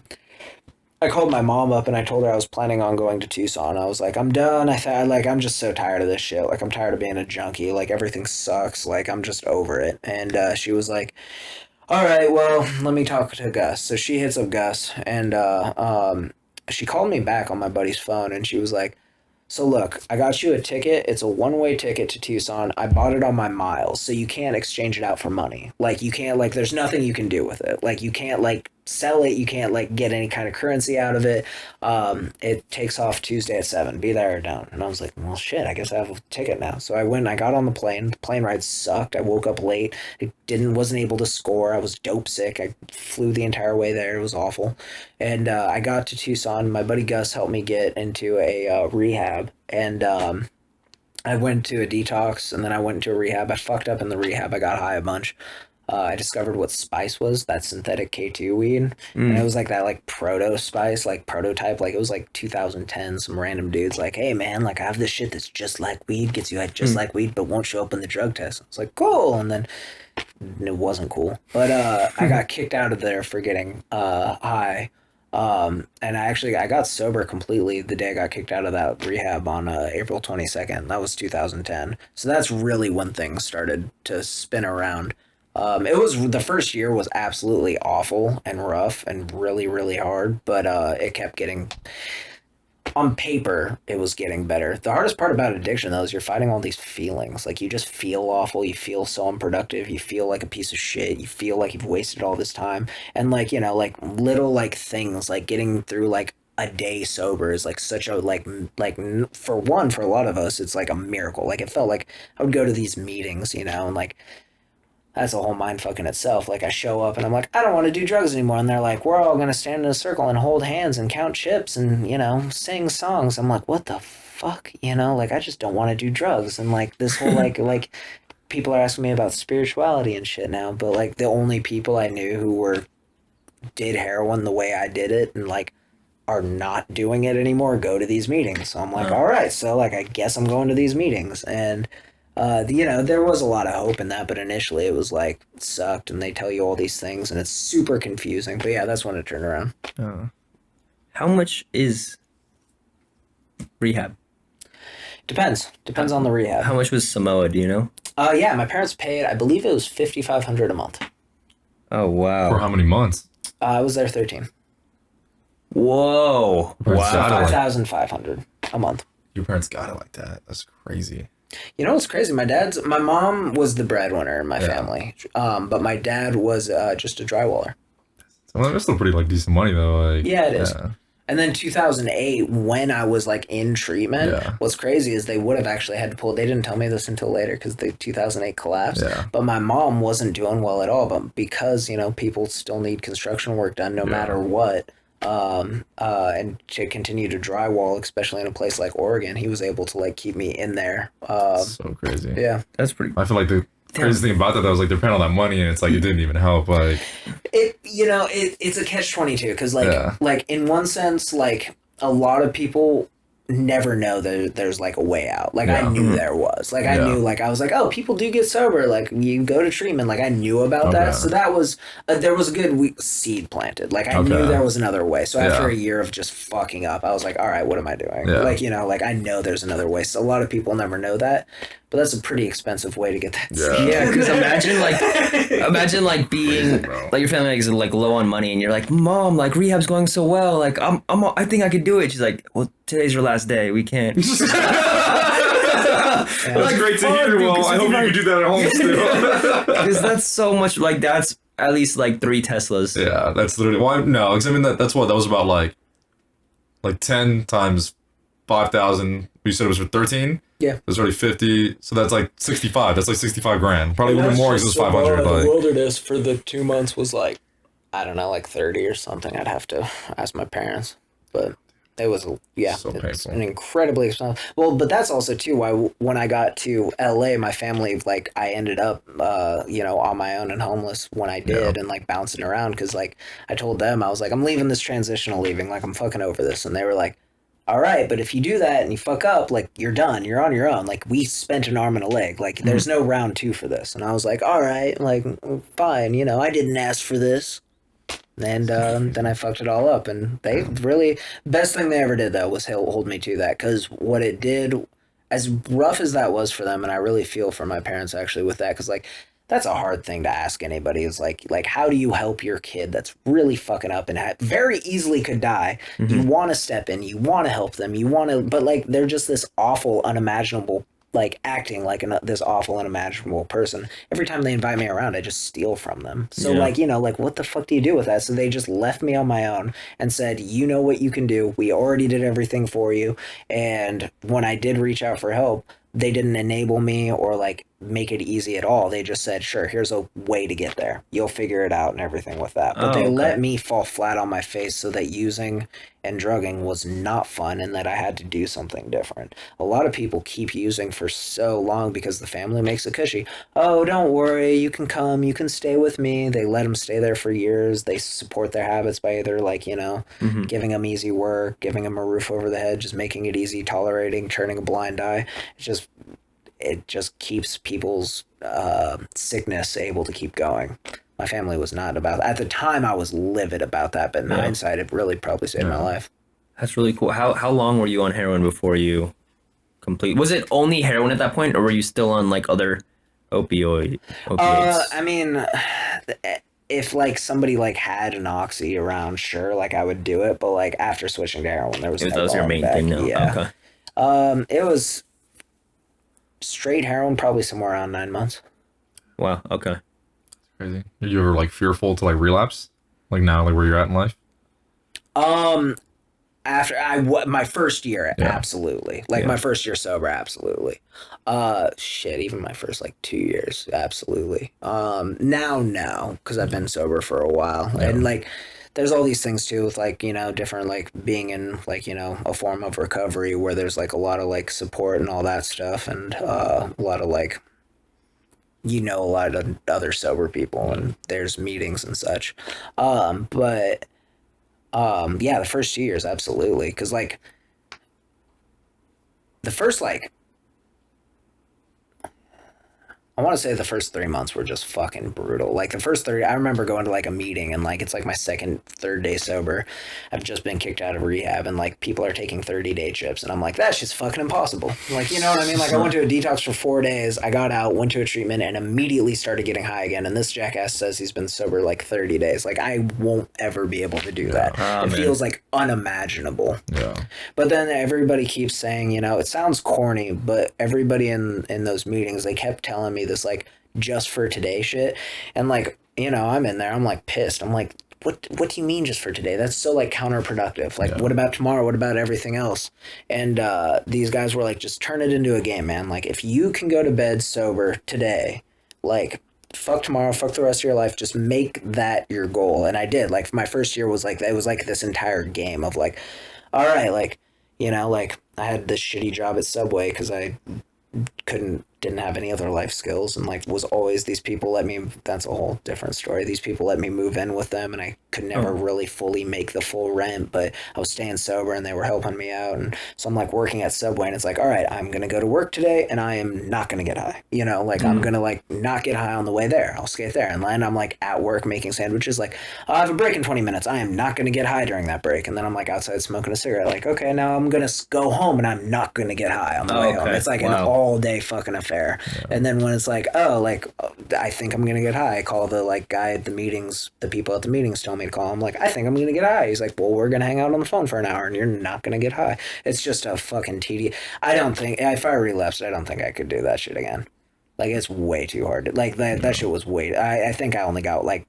I called my mom up and I told her I was planning on going to Tucson. I was like, I'm done. I'm just so tired of this shit. Like, I'm tired of being a junkie. Like, everything sucks. Like, I'm just over it. And she was like, all right, well, let me talk to Gus. So she hits up Gus, and she called me back on my buddy's phone, and she was like, so look, I got you a ticket. It's a one-way ticket to Tucson. I bought it on my miles, so you can't exchange it out for money. Like, you can't, like, there's nothing you can do with it. Like, you can't, like, sell it. You can't, like, get any kind of currency out of it. It takes off Tuesday at 7. Be there or don't. And I was like, well, shit, I guess I have a ticket now. So I went and I got on the plane. The plane ride sucked. I woke up late. Wasn't able to score. I was dope sick. I flew the entire way there. It was awful. And I got to Tucson. My buddy Gus helped me get into a rehab. And I went to a detox, and then I went into a rehab. I fucked up in the rehab. I got high a bunch. I discovered what spice was, that synthetic K2 weed. And it was like that, like, proto spice, like prototype. Like, it was like 2010. Some random dude's like, hey man, like, I have this shit that's just like weed, gets you like just like weed, but won't show up in the drug test. I was like, cool. And then it wasn't cool. But I got kicked out of there for getting high. And I got sober completely the day I got kicked out of that rehab on April 22nd. That was 2010. So that's really when things started to spin around. The first year was absolutely awful and rough and really, really hard, but it kept getting, on paper, it was getting better. The hardest part about addiction, though, is you're fighting all these feelings. Like, you just feel awful, you feel so unproductive, you feel like a piece of shit, you feel like you've wasted all this time. And, like, you know, like, little, like, things, like getting through, like, a day sober is like such a like for a lot of us, it's like a miracle. Like, it felt like I would go to these meetings, you know, and like that's a whole mind fuck in itself. Like I show up and I'm like, I don't want to do drugs anymore. And they're like, we're all going to stand in a circle and hold hands and count chips and, you know, sing songs. I'm like, what the fuck? You know, like I just don't want to do drugs. And like this whole like people are asking me about spirituality and shit now. But like the only people I knew who did heroin the way I did it and like are not doing it anymore go to these meetings. So I'm like, all right, so like I guess I'm going to these meetings. And you know, there was a lot of hope in that, but initially it was like it sucked and they tell you all these things and it's super confusing. But yeah, that's when it turned around. How much is rehab? Depends on the rehab. How much was Samoa, do you know? Yeah, my parents paid, I believe it was $5,500 a month. Oh wow. For how many months? I was there 13. Whoa. Wow. Wow. 5,500 a month. Your parents got it like that. That's crazy. You know what's crazy? My mom was the breadwinner in my family, but my dad was just a drywaller. So that's still pretty like decent money though. Like, Yeah, it is. And then 2008, when I was like in treatment, what's crazy is they would have actually had to pull. They didn't tell me this until later because the 2008 collapsed. Yeah. But my mom wasn't doing well at all. But because you know people still need construction work done no matter what. And to continue to drywall, especially in a place like Oregon, he was able to like keep me in there. So crazy. Yeah, That's pretty. I feel like the crazy thing about that was like they're paying all that money and it's like it didn't even help. Like it's a catch-22 because like in one sense, like a lot of people never know that there's like a way out. Like I knew there was. Like I knew like I was like, oh, people do get sober. Like you go to treatment. Like I knew about that. So that was there was a good seed planted. Like I knew there was another way. So after a year of just fucking up, I was like, all right, what am I doing? Like you know, like I know there's another way. So a lot of people never know that. But that's a pretty expensive way to get that. Yeah, because imagine like being like your family is like low on money, and you're like, Mom, like rehab's going so well, like I think I could do it. She's like, well, today's your last day, we can't. That's great to hear. Well, I hope you can do that at home still. Because that's so much. Like that's at least like 3 Teslas. Yeah, that's literally. Well, no, because I mean that's what that was about like 10 times 5,000. You said it was for 13. Yeah. There's already 50, so that's like 65. That's like 65 grand. Probably a little more because it's 500. The Like, wilderness for the 2 months was like, I don't know, like 30 or something. I'd have to ask my parents, but it was so it's painful. an incredibly expensive. Well, but that's also too why when I got to LA, my family like I ended up you know on my own and homeless when I did and like bouncing around because like I told them I was like I'm leaving this transitional leaving like I'm fucking over this and they were like. All right, but if you do that and you fuck up, like, you're done. You're on your own. Like, we spent an arm and a leg. Like, there's no round 2 for this. And I was like, all right, like, fine. You know, I didn't ask for this. And then I fucked it all up. And they really... Best thing they ever did, though, was hold me to that. Because what it did, as rough as that was for them, and I really feel for my parents, actually, with that. Because, like... That's a hard thing to ask anybody is like how do you help your kid that's really fucking up and very easily could die. You want to step in, you want to help them, you want to, but like they're just this awful, unimaginable, like acting like this awful, unimaginable person. Every time they invite me around, I just steal from them. So like, you know, like what the fuck do you do with that? So they just left me on my own and said, you know what you can do. We already did everything for you. And when I did reach out for help, they didn't enable me or like make it easy at all. They just said, sure, here's a way to get there. You'll figure it out and everything with that. But they let me fall flat on my face so that using and drugging was not fun and that I had to do something different. A lot of people keep using for so long because the family makes it cushy. Oh, don't worry. You can come. You can stay with me. They let them stay there for years. They support their habits by either like, you know, giving them easy work, giving them a roof over the head, just making it easy, tolerating, turning a blind eye. It just keeps people's sickness able to keep going. My family was not about that. At the time, I was livid about that, but in hindsight, it really probably saved my life. That's really cool. How long were you on heroin before you complete? Was it only heroin at that point, or were you still on like other opiates? I mean, if like somebody like had an oxy around, sure, like I would do it. But like after switching to heroin, there was no that was your going main back. thing now. Yeah. Okay. It was straight heroin, probably somewhere around 9 months. Wow. Okay. Crazy. Are you ever like fearful to like relapse? Like now, like where you're at in life? my first year, Yeah. absolutely. Like Yeah. my first year sober, absolutely. Shit, even my first like 2 years, absolutely. Now no, because I've been sober for a while, Yeah. and like, there's all these things too with like, you know, different like being in like, you know, a form of recovery where there's like a lot of like support and all that stuff, and a lot of like, you know, a lot of other sober people, and there's meetings and such. But yeah, the first 2 years, absolutely. Because, like, the first, like, I want to say the first 3 months were just fucking brutal. Like, the first 30, I remember going to, like, a meeting, and, like, it's, like, my third day sober. I've just been kicked out of rehab, and, like, people are taking 30-day trips, and I'm like, that's just fucking impossible. Like, you know what I mean? Like, I went to a detox for 4 days, I got out, went to a treatment, and immediately started getting high again, and this jackass says he's been sober, like, 30 days. Like, I won't ever be able to do that. Oh, It man. feels, like, unimaginable. Yeah. But then everybody keeps saying, you know, it sounds corny, but everybody in those meetings, they kept telling me this, like, just for today shit. And, like, you know, I'm in there, I'm, like, pissed. I'm like, what do you mean just for today? That's so, like, counterproductive. Like, what about tomorrow? What about everything else? And these guys were like, just turn it into a game, man. Like, if you can go to bed sober today, like, fuck tomorrow, fuck the rest of your life, just make that your goal. And I did. Like, my first year was like, it was like this entire game of like, all right, like, you know, like, I had this shitty job at Subway because I didn't have any other life skills, and like was always, these people let me, that's a whole different story, these people let me move in with them, and I could never really fully make the full rent, but I was staying sober and they were helping me out. And so I'm like working at Subway, and it's like, all right, I'm gonna go to work today and I am not gonna get high, you know, like I'm gonna like not get high on the way there, I'll skate there, and then I'm like at work making sandwiches, like I'll have a break in 20 minutes, I am not gonna get high during that break, and then I'm like outside smoking a cigarette, like, okay, now I'm gonna go home and I'm not gonna get high on the way home. It's like an all day fucking affair. And then when it's like, oh, like, I think I'm gonna get high, I call the like guy at the meetings, the people at the meetings tell me to call him, like, I think I'm gonna get high. He's like, well, we're gonna hang out on the phone for an hour and you're not gonna get high. It's just a fucking tedious. I don't think, if I relapsed, I don't think I could do that shit again. Like, it's way too hard. Like, that shit was way, I think I only got like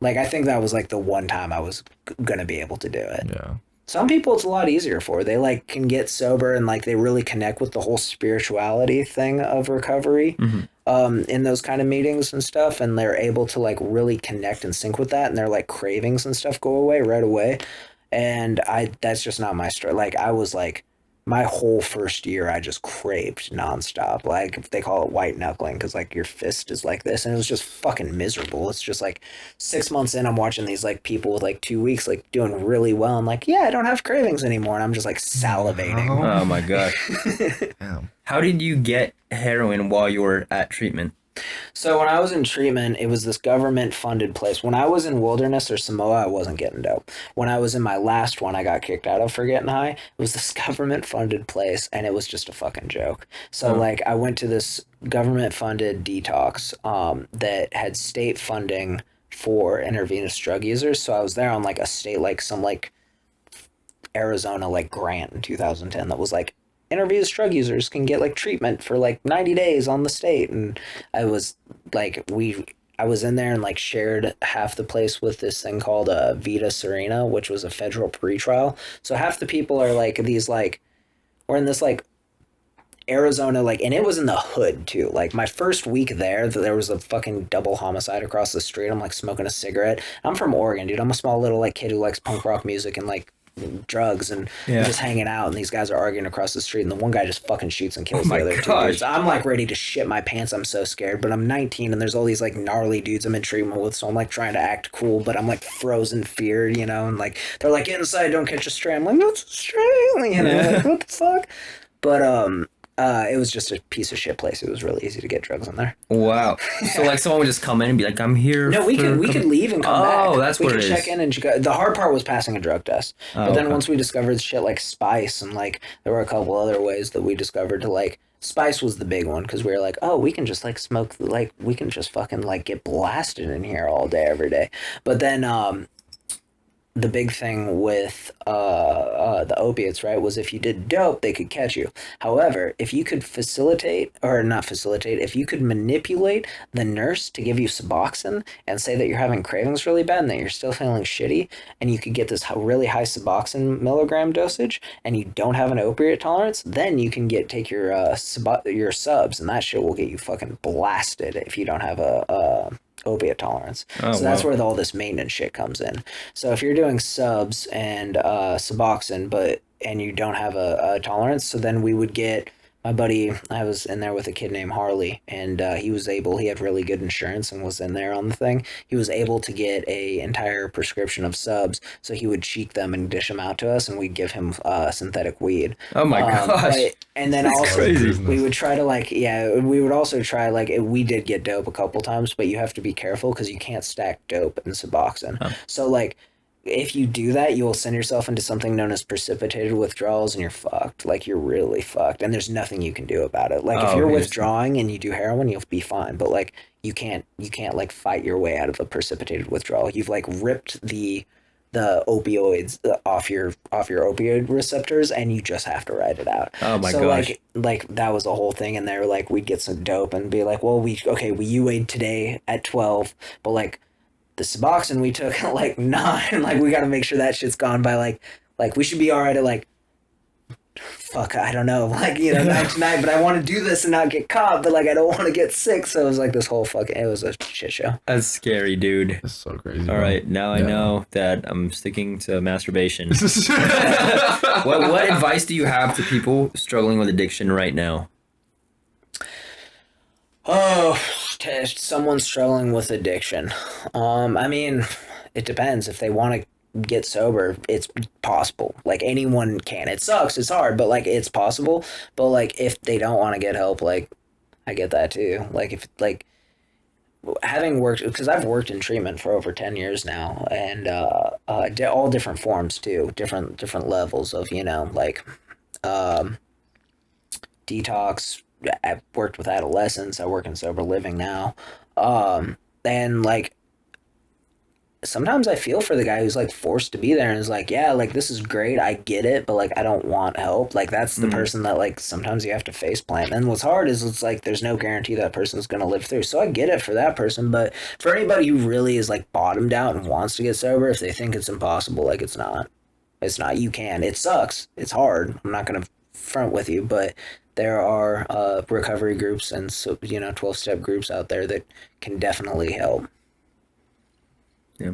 I think that was like the one time I was gonna be able to do it. Yeah. Some people it's a lot easier for. They like can get sober and like they really connect with the whole spirituality thing of recovery in those kind of meetings and stuff, and they're able to like really connect and sync with that, and their like cravings and stuff go away right away. And that's just not my story. Like, I was like, my whole first year I just craved nonstop. Like, they call it white knuckling because like your fist is like this, and it was just fucking miserable. It's just like 6 months in, I'm watching these like people with like 2 weeks like doing really well. I'm like, yeah, I don't have cravings anymore, and I'm just like salivating. Oh my gosh. Damn. How did you get heroin while you were at treatment? So when I was in treatment, it was this government-funded place. When I was in Wilderness or Samoa, I wasn't getting dope. When I was in my last one I got kicked out of for getting high, it was this government-funded place, and it was just a fucking joke. So, like, I went to this government-funded detox that had state funding for intravenous drug users. So I was there on, like, a state, like, some, like, Arizona, like, grant in 2010 that was, like, intravenous drug users can get like treatment for like 90 days on the state. And I was like, I was in there and like shared half the place with this thing called Vita Serena, which was a federal pretrial. So half the people are like these like, we're in this like Arizona, like, and it was in the hood too. Like, my first week there was a fucking double homicide across the street. I'm like smoking a cigarette. I'm from Oregon, dude. I'm a small little like kid who likes punk rock music and like drugs, and we're just hanging out, and these guys are arguing across the street, and the one guy just fucking shoots and kills the other two dudes. I'm like ready to shit my pants. I'm so scared, but I'm 19 and there's all these like gnarly dudes I'm in treatment with, so I'm like trying to act cool, but I'm like frozen fear, you know, and like they're like, get inside, don't catch a stray. I'm like, what's a stray? You know, like, what the fuck? But it was just a piece of shit place. It was really easy to get drugs in there. Wow. So like someone would just come in and be like, I'm here. No, we could leave and come back. Oh, that's what it is. We could check in and the hard part was passing a drug test. But then once we discovered shit like spice, and like there were a couple other ways that we discovered to like, spice was the big one, because we were like, oh, we can just like smoke, like we can just fucking like get blasted in here all day every day. But then the big thing with the opiates, right, was if you did dope, they could catch you. However, if you could if you could manipulate the nurse to give you Suboxone and say that you're having cravings really bad and that you're still feeling shitty, and you could get this really high Suboxone milligram dosage, and you don't have an opiate tolerance, then you can take your subs, and that shit will get you fucking blasted if you don't have a opiate tolerance. So that's where all this maintenance shit comes in. So if you're doing subs and Suboxone, and you don't have a tolerance, so then we would get my buddy. I was in there with a kid named Harley, and he had really good insurance and was in there on the thing. He was able to get a entire prescription of subs, so he would cheek them and dish them out to us, and we'd give him synthetic weed. Oh my gosh. And then That's also crazy. we would try to we would also try we did get dope a couple times, but you have to be careful because you can't stack dope and Suboxone. Oh. So if you do that, you'll send yourself into something known as precipitated withdrawals, and you're fucked. You're really fucked, and there's nothing you can do about it. If you're withdrawing and you do heroin, you'll be fine, but you can't fight your way out of a precipitated withdrawal. You've ripped the opioids off your opioid receptors, and you just have to ride it out. Oh my gosh. That was the whole thing. And they were we'd get some dope and be you weighed today at 12, but the Suboxone we took at 9. We got to make sure that shit's gone by we should be all right at fuck, I don't know, 9 tonight, but I want to do this and not get caught, but I don't want to get sick. So it was this whole it was a shit show. That's scary, dude. That's so crazy. All right, now I know that I'm sticking to masturbation. What advice do you have to people struggling with addiction right now? Oh, to someone struggling with addiction. I mean, it depends. If they want to get sober, it's possible. Anyone can. It sucks. It's hard, but it's possible. But if they don't want to get help, I get that too. If having worked, because I've worked in treatment for over 10 years now, and all different forms too, different levels of detox. I've worked with adolescents. I work in sober living now. And sometimes I feel for the guy who's forced to be there and is this is great. I get it, but I don't want help. That's the person that sometimes you have to face plant. And what's hard is it's there's no guarantee that person's going to live through. So I get it for that person. But for anybody who really is bottomed out and wants to get sober, if they think it's impossible, it's not. It's not. You can. It sucks. It's hard. I'm not going to front with you, but there are recovery groups and 12-step groups out there that can definitely help. Yeah.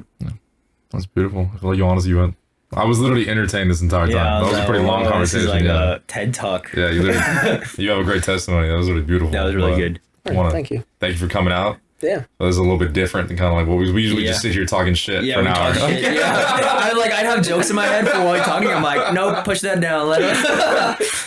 That's beautiful. I feel you honestly went. I was literally entertained this entire time. Yeah, That was a pretty long conversation. This is a TED Talk. Yeah, you have a great testimony. That was really beautiful. That was really good. Thank you. Thank you for coming out. Yeah. That was a little bit different than kind of what we usually just sit here talking shit for an hour. I'd have jokes in my head for while you're talking. I'm nope, push that down. Let it.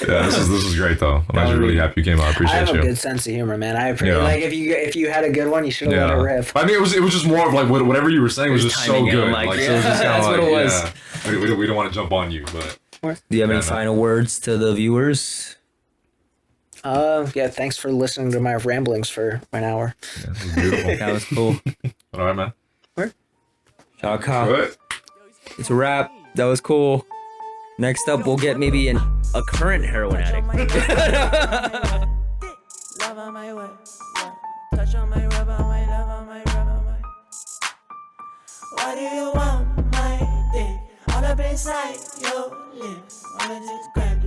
Yeah, this was great though. I'm actually really happy you came out. I appreciate you. I have a good sense of humor, man. I appreciate if you had a good one, you should have let it rip. I mean, it was just more of whatever you were saying was just so good. So it was just that's what it was. Yeah, we don't want to jump on you, but do you have any final words to the viewers? Thanks for listening to my ramblings for an hour. Yeah, this was beautiful. That was cool. All right, man. Where? Good. It's a wrap. That was cool. Next up, we'll get maybe a current heroin addict. Love on my way. Touch on my rub on my love on my rub on my. Why do you want my dick all up inside your lips? Wanna just grab